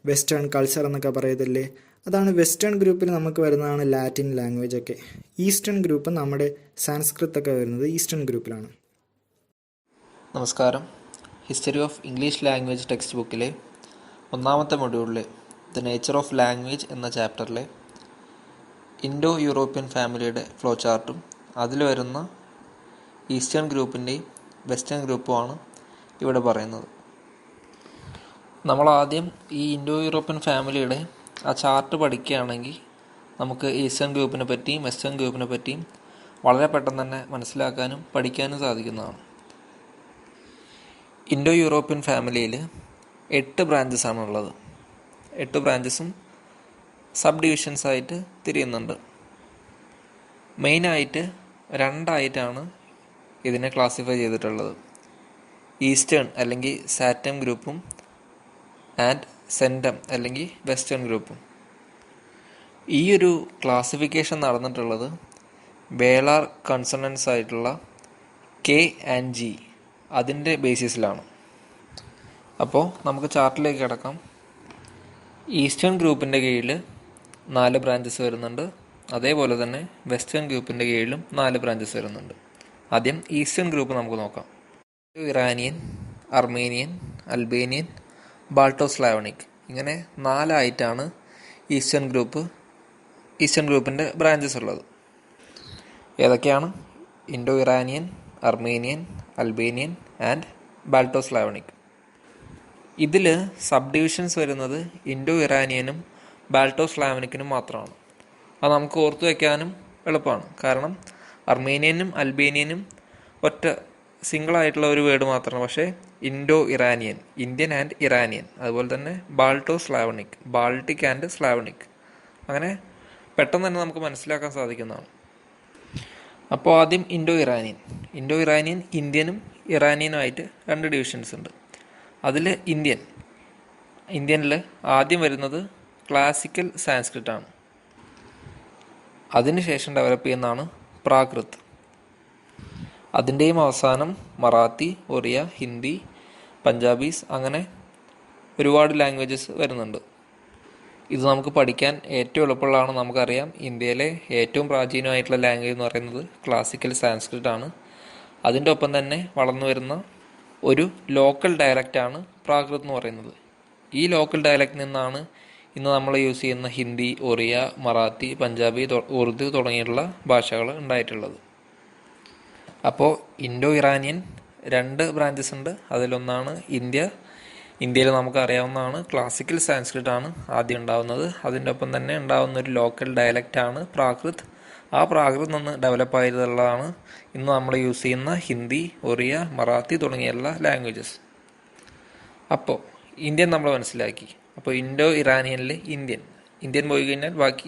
വെസ്റ്റേൺ കൾച്ചർ എന്നൊക്കെ പറയത്തില്ലേ, അതാണ് വെസ്റ്റേൺ ഗ്രൂപ്പിൽ നമുക്ക് വരുന്നതാണ് ലാറ്റിൻ ലാംഗ്വേജ് ഒക്കെ. ഈസ്റ്റേൺ ഗ്രൂപ്പ് നമ്മുടെ സാൻസ്ക്രിത് ഒക്കെ വരുന്നത് ഈസ്റ്റേൺ ഗ്രൂപ്പിലാണ്. നമസ്കാരം. History of English language text ബുക്കിലെ 1ാമത്തെ മൊഡ്യൂളിലെ ദ നേച്ചർ ഓഫ് ലാംഗ്വേജ് എന്ന ചാപ്റ്ററിലെ ഇൻഡോ യൂറോപ്യൻ ഫാമിലിയുടെ ഫ്ലോ ചാർട്ടും അതിൽ വരുന്ന ഈസ്റ്റേൺ ഗ്രൂപ്പിൻ്റെയും വെസ്റ്റേൺ ഗ്രൂപ്പുമാണ് ഇവിടെ പറയുന്നത്. നമ്മളാദ്യം ഈ ഇൻഡോ യൂറോപ്യൻ ഫാമിലിയുടെ ആ ചാർട്ട് പഠിക്കുകയാണെങ്കിൽ നമുക്ക് ഈസ്റ്റേൺ ഗ്രൂപ്പിനെ പറ്റിയും വെസ്റ്റേൺ ഗ്രൂപ്പിനെ പറ്റിയും വളരെ പെട്ടെന്ന് തന്നെ മനസ്സിലാക്കാനും പഠിക്കാനും സാധിക്കുന്നതാണ്. ഇൻഡോ യൂറോപ്യൻ ഫാമിലിയിൽ 8 ബ്രാഞ്ചസ് ആണുള്ളത്. 8 ബ്രാഞ്ചസും സബ് ഡിവിഷൻസായിട്ട് തിരിയുന്നുണ്ട്. മെയിനായിട്ട് 2ആയിട്ടാണ് ഇതിനെ ക്ലാസിഫൈ ചെയ്തിട്ടുള്ളത്. ഈസ്റ്റേൺ അല്ലെങ്കിൽ സാറ്റം ഗ്രൂപ്പും ആൻഡ് സെൻറ്റം അല്ലെങ്കിൽ വെസ്റ്റേൺ ഗ്രൂപ്പും. ഈ ഒരു ക്ലാസിഫിക്കേഷൻ നടന്നിട്ടുള്ളത് വേളാർ കൺസണൻസ് ആയിട്ടുള്ള കെ ആൻഡ് ജി അതിൻ്റെ ബേസിസിലാണ്. അപ്പോൾ നമുക്ക് ചാർട്ടിലേക്ക് കിടക്കാം. ഈസ്റ്റേൺ ഗ്രൂപ്പിൻ്റെ കീഴിൽ 4 ബ്രാഞ്ചസ് വരുന്നുണ്ട്. അതേപോലെ തന്നെ വെസ്റ്റേൺ ഗ്രൂപ്പിൻ്റെ കീഴിലും 4 ബ്രാഞ്ചസ് വരുന്നുണ്ട്. ആദ്യം ഈസ്റ്റേൺ ഗ്രൂപ്പ് നമുക്ക് നോക്കാം. ഇറാനിയൻ, അർമേനിയൻ, അൽബേനിയൻ, ബാൾട്ടോസ്ലാവണിക്, ഇങ്ങനെ 4ആയിട്ടാണ് ഈസ്റ്റേൺ ഗ്രൂപ്പിൻ്റെ ബ്രാഞ്ചസ് ഉള്ളത്. ഏതൊക്കെയാണ്? Indo Iranian, Armenian, Albanian and Balto Slavonic. ഇതിൽ സബ് ഡിവിഷൻസ് വരുന്നത് ഇൻഡോ ഇറാനിയനും ബാൾട്ടോസ്ലാവനിക്കിനും മാത്രമാണ്. അത് നമുക്ക് ഓർത്തു വയ്ക്കാനും എളുപ്പമാണ്. കാരണം അർമേനിയനും അൽബേനിയനും ഒറ്റ സിംഗിളായിട്ടുള്ള ഒരു വേർഡ് മാത്രമാണ്. പക്ഷേ Indo Iranian, Indian and Iranian, അതുപോലെ തന്നെ ബാൾട്ടോസ്ലാവണിക്, ബാൾട്ടിക് ആൻഡ് സ്ലാവണിക്, അങ്ങനെ പെട്ടെന്ന് തന്നെ നമുക്ക് മനസ്സിലാക്കാൻ സാധിക്കുന്നതാണ്. അപ്പോൾ ആദ്യം ഇൻഡോ ഇറാനിയൻ ഇന്ത്യനും ഇറാനിയനുമായിട്ട് 2 ഡിവിഷൻസ് ഉണ്ട്. അതിൽ ഇന്ത്യനിൽ ആദ്യം വരുന്നത് ക്ലാസിക്കൽ സാൻസ്ക്രിറ്റ് ആണ്. അതിനുശേഷം ഡെവലപ്പ് ചെയ്യുന്നതാണ് പ്രാകൃത്. അതിൻ്റെയും അവസാനം മറാത്തി, ഒറിയ, ഹിന്ദി, പഞ്ചാബീസ്, അങ്ങനെ ഒരുപാട് ലാംഗ്വേജസ് വരുന്നുണ്ട്. ഇത് നമുക്ക് പഠിക്കാൻ ഏറ്റവും എളുപ്പമുള്ളതാണ്. നമുക്കറിയാം ഇന്ത്യയിലെ ഏറ്റവും പ്രാചീനമായിട്ടുള്ള ലാംഗ്വേജ് എന്ന് പറയുന്നത് ക്ലാസിക്കൽ സാൻസ്ക്രിറ്റ് ആണ്. അതിൻ്റെ ഒപ്പം തന്നെ വളർന്നു വരുന്ന ഒരു ലോക്കൽ ഡയലക്റ്റാണ് പ്രാകൃത് എന്ന് പറയുന്നത്. ഈ ലോക്കൽ ഡയലക്റ്റിൽ നിന്നാണ് ഇന്ന് നമ്മൾ യൂസ് ചെയ്യുന്ന ഹിന്ദി, ഒറിയ, മറാത്തി, പഞ്ചാബി, ഉറുദു തുടങ്ങിയിട്ടുള്ള ഭാഷകൾ ഉണ്ടായിട്ടുള്ളത്. അപ്പോൾ ഇൻഡോ ഇറാനിയൻ 2 ബ്രാഞ്ചസ് ഉണ്ട്. അതിലൊന്നാണ് ഇന്ത്യയിൽ നമുക്ക് അറിയാവുന്നതാണ് ക്ലാസിക്കൽ സാൻസ്ക്രിറ്റ് ആണ് ആദ്യം ഉണ്ടാവുന്നത്. അതിൻ്റെ ഒപ്പം തന്നെ ഉണ്ടാവുന്ന ഒരു ലോക്കൽ ഡയലക്റ്റാണ് പ്രാകൃത്. ആ പ്രാകൃത് നിന്ന് ഡെവലപ്പ് ആയിട്ടുള്ളതാണ് ഇന്ന് നമ്മൾ യൂസ് ചെയ്യുന്ന ഹിന്ദി, ഒറിയ, മറാത്തി തുടങ്ങിയുള്ള ലാംഗ്വേജസ്. അപ്പോൾ ഇന്ത്യൻ നമ്മൾ മനസ്സിലാക്കി. അപ്പോൾ ഇൻഡോ ഇറാനിയനിൽ ഇന്ത്യൻ പോയി കഴിഞ്ഞാൽ ബാക്കി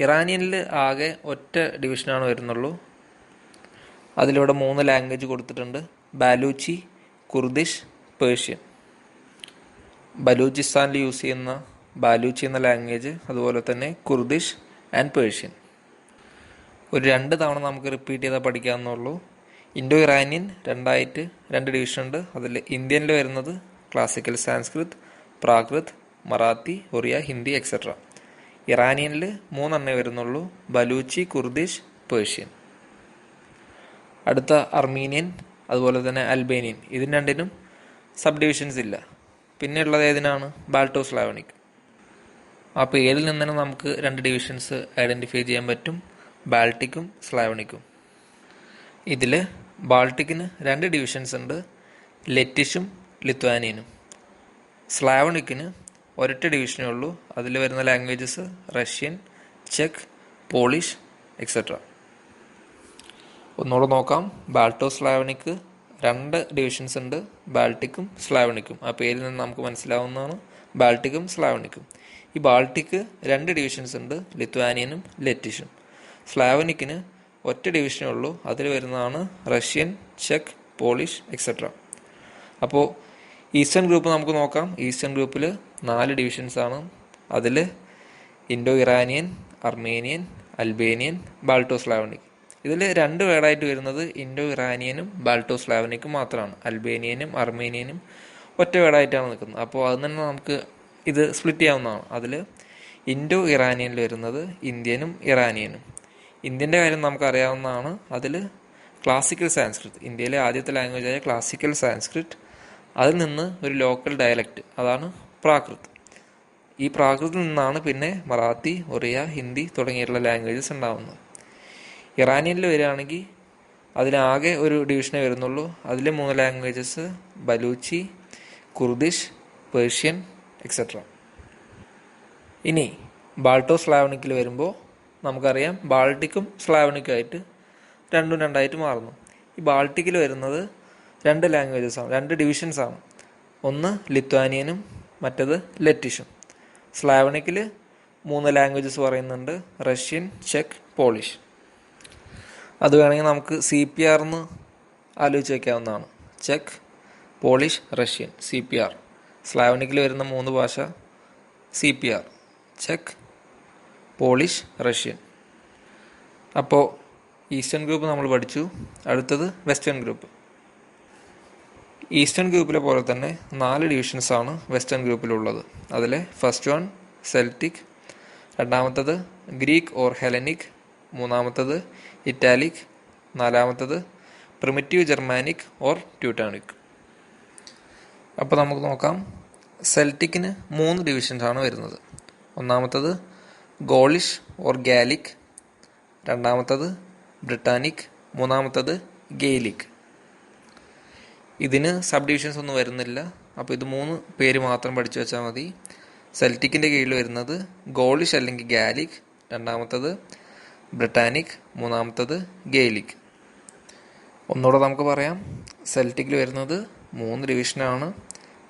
ഇറാനിയനിൽ ആകെ ഒറ്റ ഡിവിഷനാണ് വരുന്നുള്ളൂ. അതിലിവിടെ 3 ലാംഗ്വേജ് കൊടുത്തിട്ടുണ്ട്: ബാലൂച്ചി, കുർദിഷ്, പേർഷ്യൻ. ബലൂചിസ്ഥാനിൽ യൂസ് ചെയ്യുന്ന ബാലൂച്ചി എന്ന ലാംഗ്വേജ്, അതുപോലെ തന്നെ കുർദിഷ് ആൻഡ് പേർഷ്യൻ. ഒരു 2 തവണ നമുക്ക് റിപ്പീറ്റ് ചെയ്താൽ പഠിക്കാവുന്നുള്ളൂ. ഇൻഡോ ഇറാനിയൻ രണ്ട് ഡിവിഷൻ ഉണ്ട്. അതിൽ ഇന്ത്യനിൽ വരുന്നത് ക്ലാസിക്കൽ സാൻസ്ക്രിത്, പ്രാകൃത്, മറാത്തി, ഒറിയ, ഹിന്ദി എക്സെട്ര. ഇറാനിയനിൽ 3 വരുന്നുള്ളൂ: ബലൂച്ചി, കുർദിഷ്, പേർഷ്യൻ. അടുത്ത അർമീനിയൻ, അതുപോലെ തന്നെ അൽബേനിയൻ. ഇതിന് രണ്ടിനും സബ് ഡിവിഷൻസ് ഇല്ല. പിന്നെ ഉള്ളത് ഏതിനാണ്? ബാൾട്ടോ സ്ലാവണിക്. ആ പേരിൽ നിന്ന് തന്നെ നമുക്ക് 2 ഡിവിഷൻസ് ഐഡൻറ്റിഫൈ ചെയ്യാൻ പറ്റും: ബാൾട്ടിക്കും സ്ലാവണിക്കും. ഇതിൽ ബാൾട്ടിക്കിന് 2 ഡിവിഷൻസ് ഉണ്ട്: ലെറ്റിഷും ലിത്വാനിയനും. സ്ലാവണിക്കിന് ഒരൊറ്റ ഡിവിഷനേ ഉള്ളൂ. അതിൽ വരുന്ന languages Russian, check, polish etcetera. ഒന്നുകൂടെ നോക്കാം. ബാൾട്ടോ സ്ലാവണിക്ക് 2 ഡിവിഷൻസ് ഉണ്ട്: ബാൾട്ടിക്കും സ്ലാവണിക്കും. ആ പേരിൽ നിന്ന് നമുക്ക് മനസ്സിലാവുന്നതാണ് ബാൾട്ടിക്കും സ്ലാവണിക്കും. ഈ ബാൾട്ടിക്ക് 2 ഡിവിഷൻസ് ഉണ്ട്: ലിത്വാനിയനും ലെറ്റിഷും. സ്ലാവനിക്കിന് ഒറ്റ ഡിവിഷനേ ഉള്ളൂ. അതിൽ വരുന്നതാണ് റഷ്യൻ, ചെക്ക്, പോളിഷ് എക്സെട്ര. അപ്പോൾ ഈസ്റ്റേൺ ഗ്രൂപ്പ് നമുക്ക് നോക്കാം. ഈസ്റ്റേൺ ഗ്രൂപ്പിൽ 4 ഡിവിഷൻസ് ആണ്. അതിൽ ഇൻഡോ ഇറാനിയൻ, അർമേനിയൻ, അൽബേനിയൻ, ബാൾട്ടോ സ്ലാവണിക്. ഇതിൽ 2 വേർഡായിട്ട് വരുന്നത് ഇൻഡോ ഇറാനിയനും ബാൾട്ടോ സ്ലാവനിക്കും മാത്രമാണ്. അൽബേനിയനും അർമേനിയനും ഒറ്റ വേർഡായിട്ടാണ് നിൽക്കുന്നത്. അപ്പോൾ അത് തന്നെ നമുക്ക് ഇത് സ്പ്ലിറ്റ് ചെയ്യാവുന്നതാണ്. അതിൽ ഇൻഡോ ഇറാനിയനിൽ വരുന്നത് ഇന്ത്യനും ഇറാനിയനും. ഇന്ത്യൻ്റെ കാര്യം നമുക്കറിയാവുന്നതാണ്. അതിൽ ക്ലാസിക്കൽ സാൻസ്ക്രിറ്റ്, ഇന്ത്യയിലെ ആദ്യത്തെ ലാംഗ്വേജായ ക്ലാസിക്കൽ സാൻസ്ക്രിറ്റ്, അതിൽ നിന്ന് ഒരു ലോക്കൽ ഡയലക്റ്റ്, അതാണ് പ്രാകൃത്. ഈ പ്രാകൃതിൽ നിന്നാണ് പിന്നെ മറാത്തി, ഒറിയ, ഹിന്ദി തുടങ്ങിയിട്ടുള്ള ലാംഗ്വേജസ് ഉണ്ടാകുന്നത്. ഇറാനിയനിൽ വരികയാണെങ്കിൽ അതിനാകെ ഒരു ഡിവിഷനേ വരുന്നുള്ളൂ. അതിൽ 3 languages Baluchi, Kurdish, Persian etcetera. ഇനി ബാൾട്ടോ സ്ലാവണിക്കിൽ വരുമ്പോൾ നമുക്കറിയാം ബാൾട്ടിക്കും സ്ലാവണിക്കും ആയിട്ട് രണ്ടും രണ്ടായിട്ട് മാറുന്നു. ഈ ബാൾട്ടിക്കിൽ വരുന്നത് 2 ലാംഗ്വേജസാണ്, 2 ഡിവിഷൻസാണ്. ഒന്ന് ലിത്വാനിയനും മറ്റത് ലെറ്റിഷും. സ്ലാവണിക്കിൽ 3 ലാംഗ്വേജസ് പറയുന്നുണ്ട്: റഷ്യൻ, ചെക്ക്, പോളിഷ്. അത് വേണമെങ്കിൽ നമുക്ക് CPR എന്ന് ആലോചിച്ച് വയ്ക്കാവുന്നതാണ്: ചെക്ക്, പോളിഷ്, റഷ്യൻ, CPR. സ്ലാവനിക്കിൽ വരുന്ന 3 ഭാഷ CPR, ചെക്ക്, പോളിഷ്, റഷ്യൻ. അപ്പോൾ ഈസ്റ്റേൺ ഗ്രൂപ്പ് നമ്മൾ പഠിച്ചു. അടുത്തത് വെസ്റ്റേൺ ഗ്രൂപ്പ്. ഈസ്റ്റേൺ ഗ്രൂപ്പിലെ പോലെ തന്നെ 4 ഡിവിഷൻസാണ് വെസ്റ്റേൺ ഗ്രൂപ്പിലുള്ളത്. അതിൽ ഫസ്റ്റ് വൺ സെൽറ്റിക്, രണ്ടാമത്തത് ഗ്രീക്ക് ഓർ ഹെലനിക്, മൂന്നാമത്തത് ഇറ്റാലിക്, നാലാമത്തത് പ്രിമിറ്റീവ് ജർമാനിക് ഓർ ട്യൂട്ടാനിക്. അപ്പോൾ നമുക്ക് നോക്കാം. സെൽറ്റിക്കിന് 3 ഡിവിഷൻസാണ് വരുന്നത്. ഒന്നാമത്തത് ഗോളിഷ് ഓർ ഗാലിക്, രണ്ടാമത്തത് ബ്രിട്ടാനിക്, മൂന്നാമത്തത് ഗെയിലിക്. ഇതിന് സബ് ഡിവിഷൻസ് ഒന്നും വരുന്നില്ല. അപ്പോൾ ഇത് 3 പേര് മാത്രം പഠിച്ചു വെച്ചാൽ മതി. സെൽറ്റിക്കിൻ്റെ കീഴിൽ വരുന്നത് ഗോളിഷ് അല്ലെങ്കിൽ ഗാലിക്, രണ്ടാമത്തത് ബ്രിട്ടാനിക്, മൂന്നാമത്തത് ഗെയിലിക്. ഒന്നുകൂടെ നമുക്ക് പറയാം. സെൽറ്റിക്കിൽ വരുന്നത് 3 ഡിവിഷനാണ്: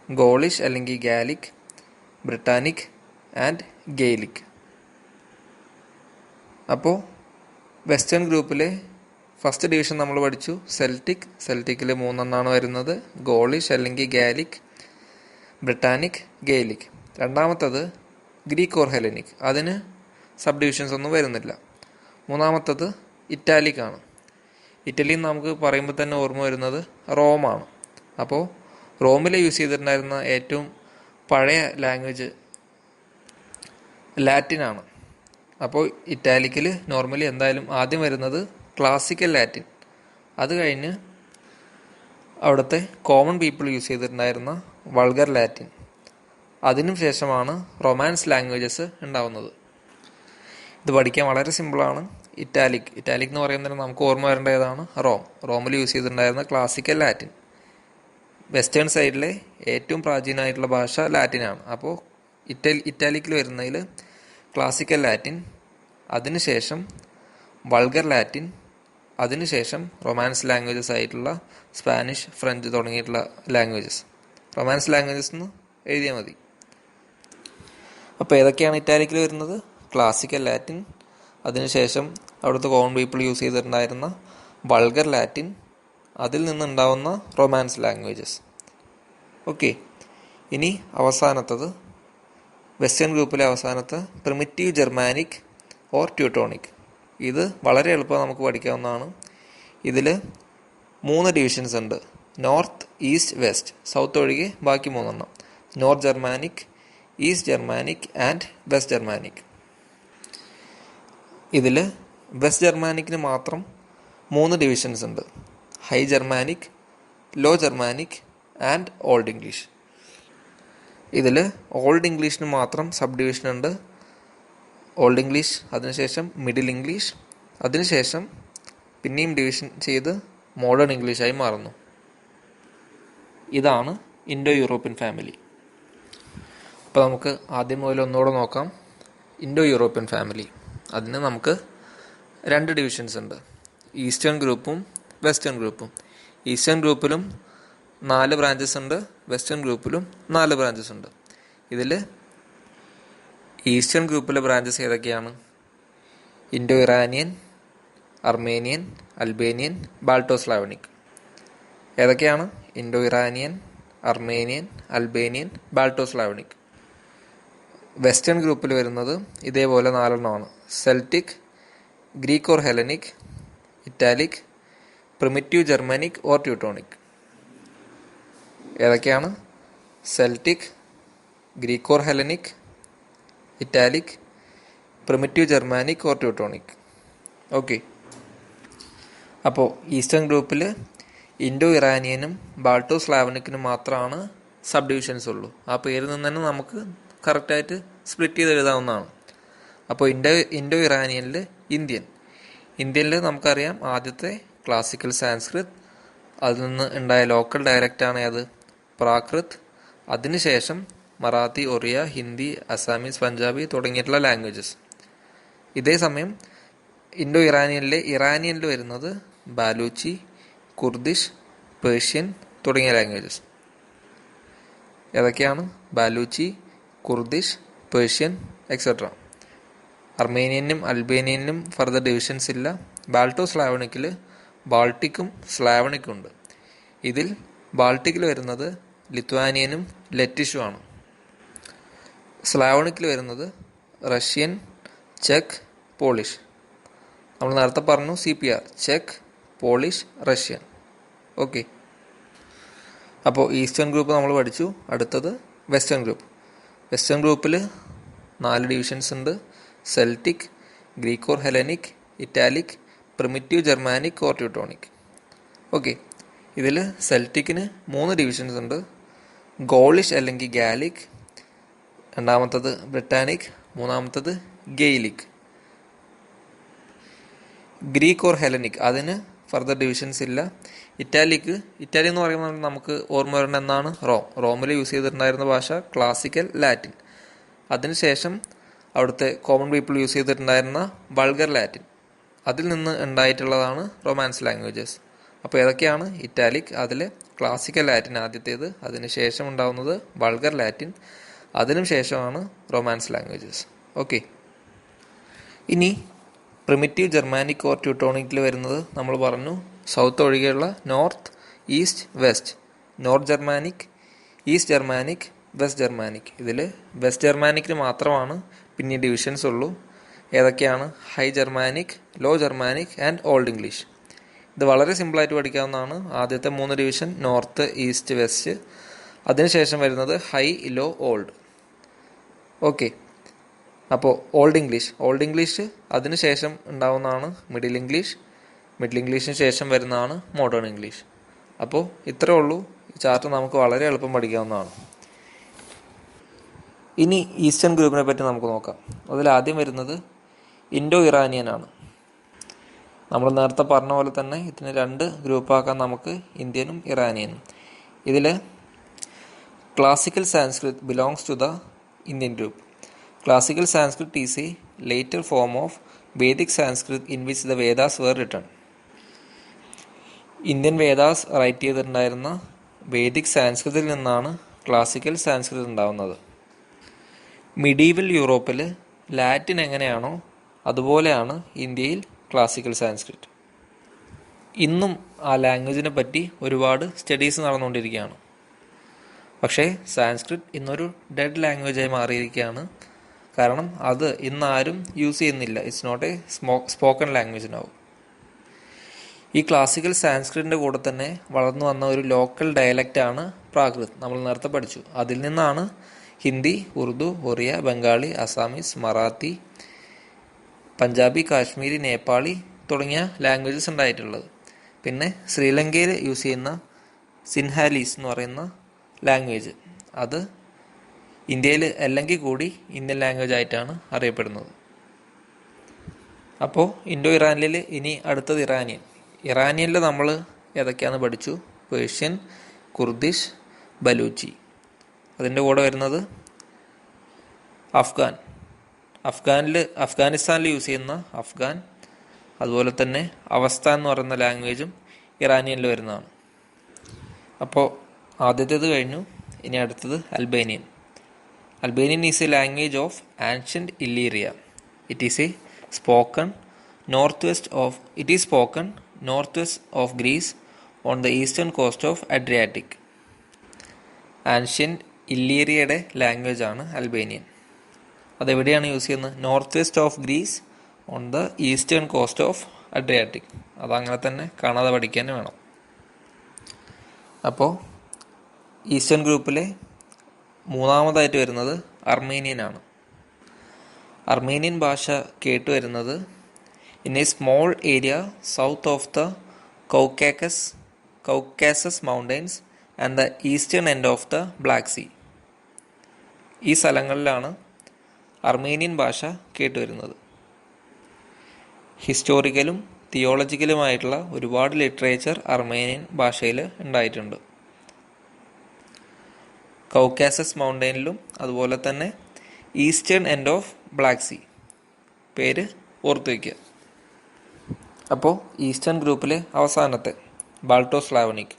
ഗോളിഷ് അല്ലെങ്കിൽ ഗാലിക്, ബ്രിട്ടാനിക് ആൻഡ് ഗെയിലിക്. അപ്പോൾ വെസ്റ്റേൺ ഗ്രൂപ്പിലെ ഫസ്റ്റ് ഡിവിഷൻ നമ്മൾ പഠിച്ചു സെൽറ്റിക്. സെൽറ്റിക്കിൽ 3 വരുന്നത്: ഗോളിഷ് അല്ലെങ്കിൽ ഗാലിക്, ബ്രിട്ടാനിക്, ഗെയിലിക്. രണ്ടാമത്തത് ഗ്രീക്ക് ഓർ ഹെലനിക്, അതിന് സബ് ഡിവിഷൻസ് ഒന്നും വരുന്നില്ല. മൂന്നാമത്തത് ഇറ്റാലിക് ആണ്. ഇറ്റലിയിൽ നമുക്ക് പറയുമ്പോൾ തന്നെ ഓർമ്മ വരുന്നത് റോമാണ്. അപ്പോൾ റോമിൽ യൂസ് ചെയ്തിട്ടുണ്ടായിരുന്ന ഏറ്റവും പഴയ ലാംഗ്വേജ് ലാറ്റിനാണ്. അപ്പോൾ ഇറ്റാലിക്കിൽ നോർമലി എന്തായാലും ആദ്യം വരുന്നത് ക്ലാസിക്കൽ ലാറ്റിൻ. അത് കഴിഞ്ഞ് അവിടുത്തെ കോമൺ പീപ്പിൾ യൂസ് ചെയ്തിട്ടുണ്ടായിരുന്ന വൾഗർ ലാറ്റിൻ. അതിനും ശേഷമാണ് റൊമാൻസ് ലാംഗ്വേജസ് ഉണ്ടാവുന്നത്. ഇത് പഠിക്കാൻ വളരെ സിമ്പിളാണ്. ഇറ്റാലിക് എന്ന് പറയുന്നതിന് നമുക്ക് ഓർമ്മ വരേണ്ട ഏതാണ്? റോമിൽ യൂസ് ചെയ്തിട്ടുണ്ടായിരുന്ന ക്ലാസിക്കൽ ലാറ്റിൻ. വെസ്റ്റേൺ സൈഡിലെ ഏറ്റവും പ്രാചീനമായിട്ടുള്ള ഭാഷ ലാറ്റിനാണ്. അപ്പോൾ ഇറ്റാലിക്കിൽ വരുന്നതിൽ ക്ലാസിക്കൽ ലാറ്റിൻ, അതിനുശേഷം വൾഗർ ലാറ്റിൻ, അതിനുശേഷം റൊമാൻസ് ലാംഗ്വേജസ് ആയിട്ടുള്ള സ്പാനിഷ്, ഫ്രഞ്ച് തുടങ്ങിയിട്ടുള്ള ലാംഗ്വേജസ്. റൊമാൻസ് ലാംഗ്വേജസ് എന്ന് എഴുതിയാൽ മതി. അപ്പോൾ ഏതൊക്കെയാണ് ഇറ്റാലിക്കിൽ വരുന്നത്? ക്ലാസിക്കൽ ലാറ്റിൻ, അതിനുശേഷം അവിടുത്തെ കോമൺ പീപ്പിൾ യൂസ് ചെയ്തിട്ടുണ്ടായിരുന്ന വൾഗർ ലാറ്റിൻ, അതിൽ നിന്നുണ്ടാവുന്ന റൊമാൻസ് ലാംഗ്വേജസ്. ഓക്കെ, ഇനി അവസാനത്തത് വെസ്റ്റേൺ ഗ്രൂപ്പിലെ അവസാനത്തെ പ്രിമിറ്റീവ് ജർമാനിക് ഓർ ട്യൂട്ടോണിക്. ഇത് വളരെ എളുപ്പം നമുക്ക് പഠിക്കാവുന്നതാണ്. ഇതിൽ 3 ഡിവിഷൻസ് ഉണ്ട്. North, east, west. സൗത്ത് ഒഴികെ ബാക്കി 3 north Germanic, east Germanic and west Germanic. ഇതിൽ വെസ്റ്റ് ജർമാനിക്കിന് മാത്രം 3 ഡിവിഷൻസ് ഉണ്ട്. High Germanic, low Germanic and old English. ഇതിൽ ഓൾഡ് ഇംഗ്ലീഷിന് മാത്രം സബ് ഡിവിഷൻ ഉണ്ട്. ഓൾഡ് ഇംഗ്ലീഷ്, അതിനുശേഷം മിഡിൽ ഇംഗ്ലീഷ്, അതിനുശേഷം പിന്നെയും ഡിവിഷൻ ചെയ്ത് മോഡേൺ ഇംഗ്ലീഷായി മാറുന്നു. ഇതാണ് ഇൻഡോ യൂറോപ്യൻ ഫാമിലി. അപ്പോൾ നമുക്ക് ആദ്യം മുതൽ ഒന്നുകൂടെ നോക്കാം. ഇൻഡോ യൂറോപ്യൻ ഫാമിലി, അതിന് നമുക്ക് 2 ഡിവിഷൻസ് ഉണ്ട്. ഈസ്റ്റേൺ ഗ്രൂപ്പും വെസ്റ്റേൺ ഗ്രൂപ്പും. ഈസ്റ്റേൺ ഗ്രൂപ്പിലും 4 ബ്രാഞ്ചസ് ഉണ്ട്, വെസ്റ്റേൺ ഗ്രൂപ്പിലും 4 ബ്രാഞ്ചസ് ഉണ്ട്. ഇതിൽ ഈസ്റ്റേൺ ഗ്രൂപ്പിലെ ബ്രാഞ്ചസ് ഏതൊക്കെയാണ്? Indo Iranian, Armenian, Albanian, Balto Slavonic. ഏതൊക്കെയാണ്? Indo Iranian, Armenian, Albanian, Balto Slavonic. Western ഗ്രൂപ്പിൽ വരുന്നത് ഇതേപോലെ 4 Celtic, Greek or Hellenic, Italic, primitive Germanic or Teutonic. ഏതൊക്കെയാണ്? Celtic, Greek or Hellenic, Italic, primitive Germanic or Teutonic. Okay. അപ്പോൾ eastern ഗ്രൂപ്പിൽ Indo ഇറാനിയനും ബാൾട്ടോസ്ലാവനിക്കിനും മാത്രമാണ് സബ് ഡിവിഷൻസ് ഉള്ളൂ. ആ പേരിൽ നിന്ന് തന്നെ നമുക്ക് കറക്റ്റായിട്ട് സ്പ്ലിറ്റ് ചെയ്ത് എഴുതാവുന്നതാണ്. അപ്പോൾ ഇൻഡോ ഇറാനിയനിൽ ഇന്ത്യനിൽ നമുക്കറിയാം ആദ്യത്തെ ക്ലാസിക്കൽ സാൻസ്ക്രിത്, അതിൽ നിന്ന് ഉണ്ടായ ലോക്കൽ ഡയലക്റ്റാണ് അത് പ്രാകൃത്. അതിനുശേഷം മറാത്തി, ഒറിയ, ഹിന്ദി, അസാമീസ്, പഞ്ചാബി തുടങ്ങിയിട്ടുള്ള ലാംഗ്വേജസ്. ഇതേസമയം ഇൻഡോ ഇറാനിയനിൽ വരുന്നത് ബാലൂച്ചി, കുർദിഷ്, പേർഷ്യൻ തുടങ്ങിയ ലാംഗ്വേജസ്. ഏതൊക്കെയാണ്? Baluchi, Kurdish, Persian etcetera. അർമേനിയനും അൽബേനിയനും ഫർദർ ഡിവിഷൻസ് ഇല്ല. ബാൾട്ടോസ്ലാവണിക്കിൽ ബാൾട്ടിക്കും സ്ലാവണിക്കും ഉണ്ട്. ഇതിൽ ബാൾട്ടിക്കിൽ വരുന്നത് ലിത്വാനിയനും ലെറ്റിഷുമാണ്. സ്ലാവണിക്കിൽ വരുന്നത് റഷ്യൻ, ചെക്ക്, പോളിഷ്. നമ്മൾ നേരത്തെ പറഞ്ഞു CPR, check, Polish, Russian. Okay. അപ്പോൾ ഈസ്റ്റേൺ ഗ്രൂപ്പ് നമ്മൾ പഠിച്ചു. അടുത്തത് വെസ്റ്റേൺ ഗ്രൂപ്പ്. വെസ്റ്റേൺ ഗ്രൂപ്പിൽ 4 ഡിവിഷൻസ് ഉണ്ട്. Celtic, Greek or Hellenic, Italic, primitive Germanic or Teutonic. Okay. ഇതിൽ സെൽറ്റിക്കിന് 3 ഡിവിഷൻസ് ഉണ്ട്. ഗോളിഷ് അല്ലെങ്കിൽ ഗാലിക്, രണ്ടാമത്തത് ബ്രിട്ടാനിക്, മൂന്നാമത്തത് ഗെയിലിക്. ഗ്രീക്ക് ഓർ ഹെലനിക്, അതിന് ഫർദർ ഡിവിഷൻസ് ഇല്ല. ഇറ്റാലി എന്ന് പറയുമ്പോൾ നമുക്ക് ഓർമ്മ വരേണ്ട എന്നാണ്? റോമിൽ യൂസ് ചെയ്തിട്ടുണ്ടായിരുന്ന ഭാഷ ക്ലാസിക്കൽ ലാറ്റിൻ. അതിനുശേഷം അവിടുത്തെ കോമൺ പീപ്പിൾ യൂസ് ചെയ്തിട്ടുണ്ടായിരുന്ന വൾഗർ ലാറ്റിൻ. അതിൽ നിന്ന് ഉണ്ടായിട്ടുള്ളതാണ് റൊമാൻസ് ലാംഗ്വേജസ്. അപ്പോൾ ഏതൊക്കെയാണ്? ഇറ്റാലിക്, അതിൽ ക്ലാസിക്കൽ ലാറ്റിൻ ആദ്യത്തേത്, അതിനുശേഷം ഉണ്ടാകുന്നത് വൾഗർ ലാറ്റിൻ, അതിനു ശേഷമാണ് റൊമാൻസ് ലാംഗ്വേജസ്. ഓക്കെ. ഇനി പ്രിമിറ്റീവ് ജർമാനിക് ഓർ ട്യൂട്ടോണിക്കിൽ വരുന്നത് നമ്മൾ പറഞ്ഞു സൗത്ത് ഒഴികെയുള്ള north, east, west. North Germanic, east Germanic, west Germanic. ഇതിൽ വെസ്റ്റ് ജർമാനിക്കിന് മാത്രമാണ് പിന്നെ ഡിവിഷൻസ് ഉള്ളൂ. ഏതൊക്കെയാണ്? High Germanic, low Germanic and old English. ഇത് വളരെ സിമ്പിളായിട്ട് പഠിക്കാവുന്നതാണ്. ആദ്യത്തെ 3 ഡിവിഷൻ നോർത്ത്, ഈസ്റ്റ്, വെസ്റ്റ്. അതിനുശേഷം വരുന്നത് ഹൈ, ലോ, ഓൾഡ്. ഓക്കെ. അപ്പോൾ ഓൾഡ് ഇംഗ്ലീഷ് അതിനുശേഷം ഉണ്ടാവുന്നതാണ് മിഡിൽ ഇംഗ്ലീഷിന് ശേഷം വരുന്നതാണ് മോഡേൺ ഇംഗ്ലീഷ്. അപ്പോൾ ഇത്രയേ ഉള്ളൂ. ഈ ചാർട്ട് നമുക്ക് വളരെ എളുപ്പം പഠിക്കാവുന്നതാണ്. ഇനി ഈസ്റ്റേൺ ഗ്രൂപ്പിനെ പറ്റി നമുക്ക് നോക്കാം. അതിൽ ആദ്യം വരുന്നത് ഇൻഡോ ഇറാനിയൻ ആണ്. നമ്മൾ നേരത്തെ പറഞ്ഞ പോലെ തന്നെ ഇതിന് 2 ഗ്രൂപ്പാക്കാൻ നമുക്ക്, ഇന്ത്യനും ഇറാനിയനും. ഇതിൽ classical Sanskrit belongs to the Indian group. Classical Sanskrit is a later form of Vedic Sanskrit in which the Vedas were written. Indian Vedas write ചെയ്തിട്ടുണ്ടായിരുന്ന വേദിക് സാൻസ്കൃതിൽ നിന്നാണ് ക്ലാസിക്കൽ സാൻസ്ക്രിത് ഉണ്ടാവുന്നത്. മിഡീവൽ യൂറോപ്പിൽ ലാറ്റിൻ എങ്ങനെയാണോ അതുപോലെയാണ് ഇന്ത്യയിൽ ക്ലാസിക്കൽ സാൻസ്ക്രിറ്റ്. ഇന്നും ആ ലാംഗ്വേജിനെ പറ്റി ഒരുപാട് സ്റ്റഡീസ് നടന്നുകൊണ്ടിരിക്കുകയാണ്. പക്ഷേ സാൻസ്ക്രിറ്റ് ഇന്നൊരു ഡെഡ് ലാംഗ്വേജായി മാറിയിരിക്കുകയാണ്. കാരണം അത് ഇന്നാരും യൂസ് ചെയ്യുന്നില്ല. It's not a spoken language now. ഈ ക്ലാസിക്കൽ സാൻസ്ക്രിറ്റിൻ്റെ കൂടെ തന്നെ വളർന്നു വന്ന ഒരു ലോക്കൽ ഡയലക്റ്റാണ് പ്രാകൃത്. നമ്മൾ നേരത്തെ പഠിച്ചു. അതിൽ നിന്നാണ് ഹിന്ദി, ഉറുദു, ഒറിയ, ബംഗാളി, അസാമീസ്, മറാത്തി, പഞ്ചാബി, കാശ്മീരി, നേപ്പാളി തുടങ്ങിയ ലാംഗ്വേജസ് ഉണ്ടായിട്ടുള്ളത്. പിന്നെ ശ്രീലങ്കയിൽ യൂസ് ചെയ്യുന്ന സിൻഹാലീസ് എന്ന് പറയുന്ന ലാംഗ്വേജ്, അത് ഇന്ത്യയിൽ അല്ലെങ്കിൽ കൂടി ഇന്ത്യൻ ലാംഗ്വേജ് ആയിട്ടാണ് അറിയപ്പെടുന്നത്. അപ്പോൾ ഇൻഡോ ഇറാനിൽ ഇനി അടുത്തത് ഇറാനിയൻ. ഇറാനിയനിൽ നമ്മൾ ഏതൊക്കെയാണെന്ന് പഠിച്ചു. Persian, Kurdish, Baluchi. അതിൻ്റെ കൂടെ വരുന്നത് അഫ്ഗാനിസ്ഥാനിൽ യൂസ് ചെയ്യുന്ന അഫ്ഗാൻ, അതുപോലെ തന്നെ അവസ്ഥ എന്ന് പറയുന്ന ലാംഗ്വേജും ഇറാനിയനിൽ വരുന്നതാണ്. അപ്പോൾ ആദ്യത്തേത് കഴിഞ്ഞു. ഇനി അടുത്തത് Albanian. Albanian is a language of ancient Illyria. It is spoken northwest of Greece on the eastern coast of Adriatic. Ancient ഇല്ലീരിയയുടെ ലാംഗ്വേജ് ആണ് അൽബേനിയൻ. അതെവിടെയാണ് യൂസ് ചെയ്യുന്നത്? North west of Greece on the eastern coast of Adriatic. അതങ്ങനെ തന്നെ കാണാതെ പഠിക്കാൻ വേണം. അപ്പോൾ ഈസ്റ്റേൺ ഗ്രൂപ്പിലെ മൂന്നാമതായിട്ട് വരുന്നത് അർമേനിയൻ ആണ്. അർമേനിയൻ ഭാഷ കേട്ടുവരുന്നത് in a small area south of the Caucasus mountains and the eastern end of the Black Sea. ഈ സ്ഥലങ്ങളിലാണ് അർമേനിയൻ ഭാഷ കേട്ടുവരുന്നത്. ഹിസ്റ്റോറിക്കലും തിയോളജിക്കലുമായിട്ടുള്ള ഒരുപാട് ലിറ്ററേച്ചർ അർമേനിയൻ ഭാഷയിൽ ഉണ്ടായിട്ടുണ്ട്. കൗക്കാസസ് മൗണ്ടനിലും അതുപോലെ തന്നെ eastern end of black sea. പേര് ഓർത്തു വയ്ക്കുക. അപ്പോൾ ഈസ്റ്റേൺ ഗ്രൂപ്പിലെ അവസാനത്തെ ബാൾട്ടോ സ്ലാവനിക്,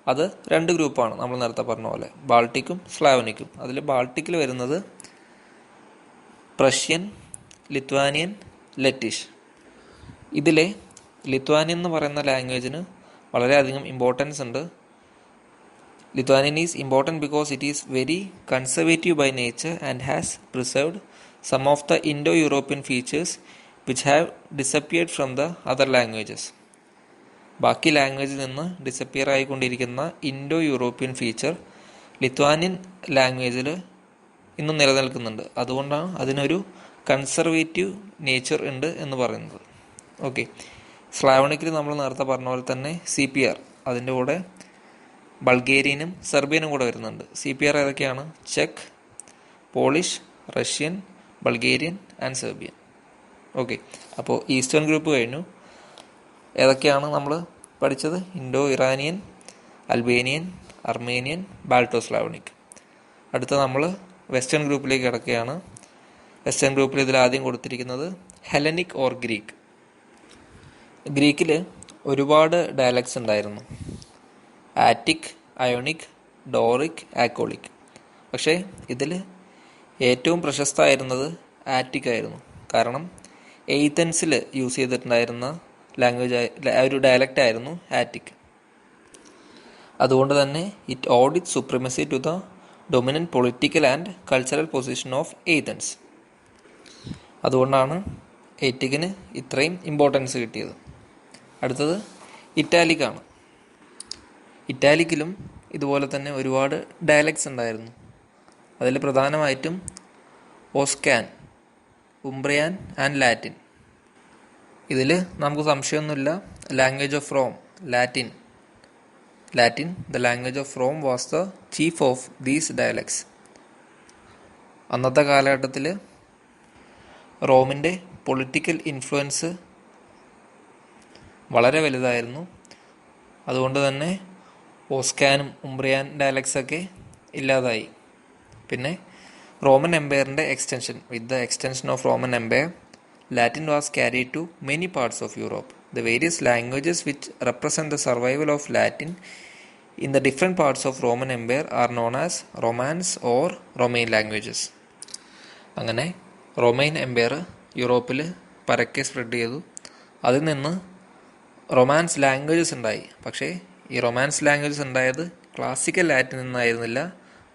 അത് രണ്ട് ഗ്രൂപ്പാണ് നമ്മൾ നേരത്തെ പറഞ്ഞ പോലെ, ബാൾട്ടിക്കും സ്ലാവനിക്കും. അതിൽ ബാൾട്ടിക്കിൽ വരുന്നത് പ്രഷ്യൻ, ലിത്വാനിയൻ, ലറ്റിഷ്. ഇതിലെ ലിത്വാനിയൻ എന്ന് പറയുന്ന ലാംഗ്വേജിന് വളരെയധികം ഇമ്പോർട്ടൻസ് ഉണ്ട്. Lithuanian is important because it is very conservative by nature and has preserved some of the Indo-European features which have disappeared from the other languages. ബാക്കി ലാംഗ്വേജിൽ നിന്ന് ഡിസപ്പിയർ ആയിക്കൊണ്ടിരിക്കുന്ന ഇൻഡോ യൂറോപ്യൻ ഫീച്ചർ ലിത്വാനിയൻ ലാംഗ്വേജിൽ ഇന്നും നിലനിൽക്കുന്നുണ്ട്. അതുകൊണ്ടാണ് അതിനൊരു കൺസർവേറ്റീവ് നേച്ചർ ഉണ്ട് എന്ന് പറയുന്നത്. ഓക്കെ, സ്ലാവണിക്കിൽ നമ്മൾ നേരത്തെ പറഞ്ഞ പോലെ തന്നെ CPR, അതിൻ്റെ കൂടെ ബൾഗേറിയനും സെർബിയനും കൂടെ വരുന്നുണ്ട്. CPR ഏതൊക്കെയാണ്? ചെക്ക്, Polish, Russian, Bulgarian and Serbian. Okay, അപ്പോൾ ഈസ്റ്റേൺ ഗ്രൂപ്പ് കഴിഞ്ഞു. ഏതൊക്കെയാണ് നമ്മൾ പഠിച്ചത്? Indo Iranian, Albanian, Armenian, Balto Slavonic. അടുത്ത നമ്മൾ വെസ്റ്റേൺ ഗ്രൂപ്പിലേക്ക് കിടക്കുകയാണ്. വെസ്റ്റേൺ ഗ്രൂപ്പിൽ ഇതിൽ ആദ്യം കൊടുത്തിരിക്കുന്നത് ഹെലനിക് ഓർ ഗ്രീക്ക്. ഗ്രീക്കിൽ ഒരുപാട് ഡയലക്ട്സ് ഉണ്ടായിരുന്നു. Attic, Ionic, Doric, Aeolic. പക്ഷേ ഇതിൽ ഏറ്റവും പ്രശസ്തമായിരുന്നത് ആറ്റിക് ആയിരുന്നു. കാരണം എയ്തൻസിൽ യൂസ് ചെയ്തിട്ടുണ്ടായിരുന്ന ഒരു ഡയലക്റ്റ് ആയിരുന്നു ആറ്റിക്. അതുകൊണ്ട് തന്നെ it owed it supremacy to the dominant political and cultural position of Athens. അതുകൊണ്ടാണ് എയ്റ്റിക്കിന് ഇത്രയും ഇമ്പോർട്ടൻസ് കിട്ടിയത്. അടുത്തത് ഇറ്റാലിക്കാണ്. ഇറ്റാലിക്കിലും ഇതുപോലെ തന്നെ ഒരുപാട് ഡയലക്ട്സ് ഉണ്ടായിരുന്നു. അതിൽ പ്രധാനമായിട്ടും ഓസ്കാൻ, ഉംബ്രിയാൻ ആൻഡ് ലാറ്റിൻ. ഇതിൽ നമുക്ക് സംശയമൊന്നുമില്ല, language of Rome, Latin, the language of Rome was the chief of these dialects. അന്നത്തെ കാലഘട്ടത്തിൽ റോമിൻ്റെ പൊളിറ്റിക്കൽ ഇൻഫ്ലുവൻസ് വളരെ വലുതായിരുന്നു. അതുകൊണ്ട് തന്നെ ഓസ്കാനും ഉംബ്രിയാൻ ഡയലക്ട്സൊക്കെ ഇല്ലാതായി. പിന്നെ റോമൻ എംപയറിൻ്റെ extension, with the extension of Roman empire, Latin was carried to many parts of Europe. The various languages which represent the survival of Latin in the different parts of Roman empire are known as Romance or Romaine languages. അങ്ങനെ Roman empire യൂറോപ്പിൽ പരക്കെ spread ചെയ്തു. അതിൽ നിന്ന് romance languages ഉണ്ടായി. പക്ഷേ ഈ Romance languages ഉണ്ടായത് ക്ലാസിക്കൽ ലാറ്റിൻ നിന്നായിരുന്നില്ല,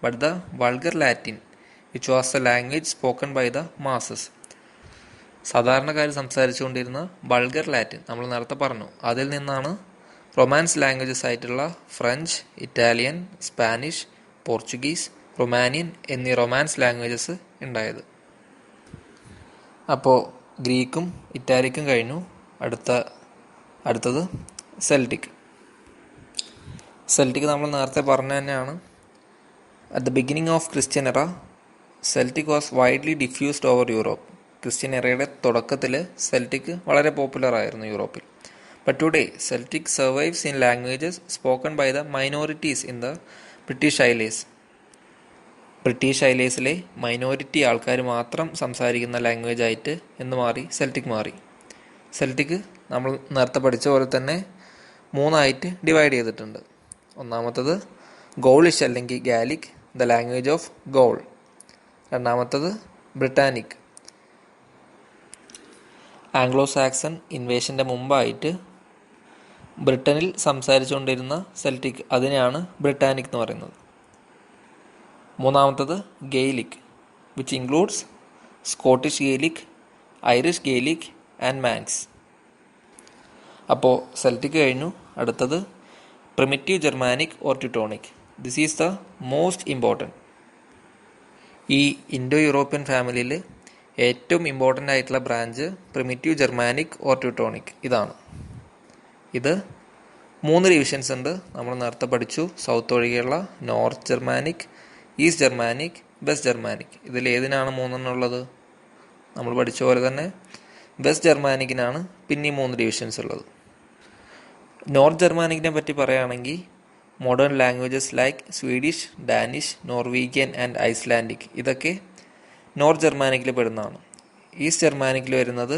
but the vulgar Latin, which was the language spoken by the masses. സാധാരണക്കാർ സംസാരിച്ചുകൊണ്ടിരുന്ന ബൾഗർ ലാറ്റിൻ നമ്മൾ നേരത്തെ പറഞ്ഞു, അതിൽ നിന്നാണ് റൊമാൻസ് ലാംഗ്വേജസ് ആയിട്ടുള്ള French, Italian, Spanish, Portuguese, Romanian എന്നീ റൊമാൻസ് ലാംഗ്വേജസ് ഉണ്ടായത്. അപ്പോൾ ഗ്രീക്കും ഇറ്റാലിക്കും കഴിഞ്ഞു. അടുത്തത് സെൽറ്റിക്. സെൽറ്റിക് നമ്മൾ നേരത്തെ പറഞ്ഞ തന്നെയാണ്. At the beginning of Christian era Celtic was widely diffused over Europe. Christian എറയുടെ തുടക്കത്തിൽ സെൽറ്റിക് വളരെ പോപ്പുലർ ആയിരുന്നു യൂറോപ്പിൽ. But today Celtic survives in languages spoken by the minorities in the British Isles. British ഐലേഴ്സിലെ മൈനോറിറ്റി ആൾക്കാർ മാത്രം സംസാരിക്കുന്ന language ആയിട്ട് സെൽറ്റിക് മാറി. സെൽറ്റിക് നമ്മൾ നേരത്തെ പഠിച്ച പോലെ തന്നെ 3 ഡിവൈഡ് ചെയ്തിട്ടുണ്ട്. ഒന്നാമത്തത് ഗൗളിഷ് അല്ലെങ്കിൽ ഗാലിക്, ദ ലാംഗ്വേജ് ഓഫ് ഗൗൾ. രണ്ടാമത്തത് ബ്രിട്ടാനിക്. ആംഗ്ലോ സാക്സൺ ഇൻവേഷൻ്റെ മുമ്പായിട്ട് ബ്രിട്ടനിൽ സംസാരിച്ചുകൊണ്ടിരുന്ന സെൽറ്റിക്, അതിനെയാണ് ബ്രിട്ടാനിക് എന്ന് പറയുന്നത്. മൂന്നാമത്തത് Gaelic, which includes Scottish Gaelic, Irish Gaelic and Manx. അപ്പോൾ സെൽറ്റിക് കഴിഞ്ഞു. അടുത്തത് primitive Germanic or Teutonic. This is the most important. ഈ ഇൻഡോ യൂറോപ്യൻ ഫാമിലിയിൽ ഏറ്റവും ഇമ്പോർട്ടൻ്റ് ആയിട്ടുള്ള branch primitive Germanic or Teutonic ഇതാണ്. ഇത് 3 ഡിവിഷൻസ് ഉണ്ട്. നമ്മൾ നേരത്തെ പഠിച്ചു. സൗത്ത് ഒഴികെയുള്ള north Germanic, east Germanic, west Germanic. ഇതിൽ ഏതിനാണ് 3 ഉള്ളത്? നമ്മൾ പഠിച്ച പോലെ തന്നെ വെസ്റ്റ് ജർമാനിക്കിനാണ് പിന്നെ 3 ഡിവിഷൻസ് ഉള്ളത്. നോർത്ത് ജർമാനിക്കിനെ പറ്റി പറയുകയാണെങ്കിൽ modern languages like Swedish, Danish, Norwegian and Icelandic ഇതൊക്കെ നോർത്ത് ജർമാനിക്കിൽ പെടുന്നതാണ്. ഈസ്റ്റ് ജർമാനിക്കിൽ വരുന്നത്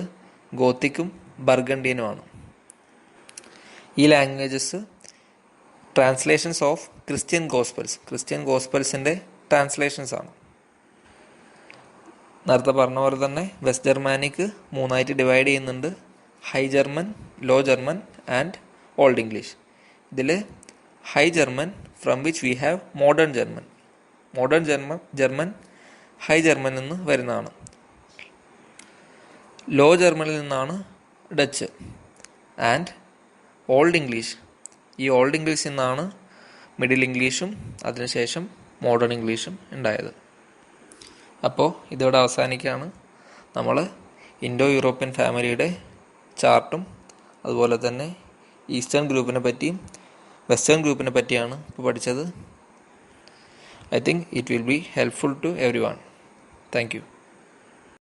ഗോത്തിക്കും ബർഗണ്ടിയനുമാണ്. ഈ ലാംഗ്വേജസ് ട്രാൻസ്ലേഷൻസ് ഓഫ് ക്രിസ്ത്യൻ ഗോസ്പൽസിൻ്റെ ട്രാൻസ്ലേഷൻസ് ആണ്. നേരത്തെ പറഞ്ഞ പോലെ തന്നെ വെസ്റ്റ് ജർമാനിക്ക് 3 ഡിവൈഡ് ചെയ്യുന്നുണ്ട്: High German, Low German and old English. ഇതിൽ High German from which we have modern German High ജർമ്മനിൽ നിന്ന് വരുന്നതാണ്. ലോ ജർമ്മനിൽ നിന്നാണ് ഡച്ച്. ആൻഡ് ഓൾഡ് ഇംഗ്ലീഷ്, ഈ ഓൾഡ് ഇംഗ്ലീഷിൽ നിന്നാണ് മിഡിൽ ഇംഗ്ലീഷും അതിനുശേഷം മോഡേൺ ഇംഗ്ലീഷും ഉണ്ടായത്. അപ്പോൾ ഇതോടെ അവസാനിക്കുകയാണ്. നമ്മൾ ഇൻഡോ യൂറോപ്യൻ ഫാമിലിയുടെ ചാർട്ടും അതുപോലെ തന്നെ ഈസ്റ്റേൺ ഗ്രൂപ്പിനെ പറ്റിയും വെസ്റ്റേൺ ഗ്രൂപ്പിനെ പറ്റിയാണ് ഇപ്പോൾ പഠിച്ചത്. I think it will be helpful to everyone. Thank you.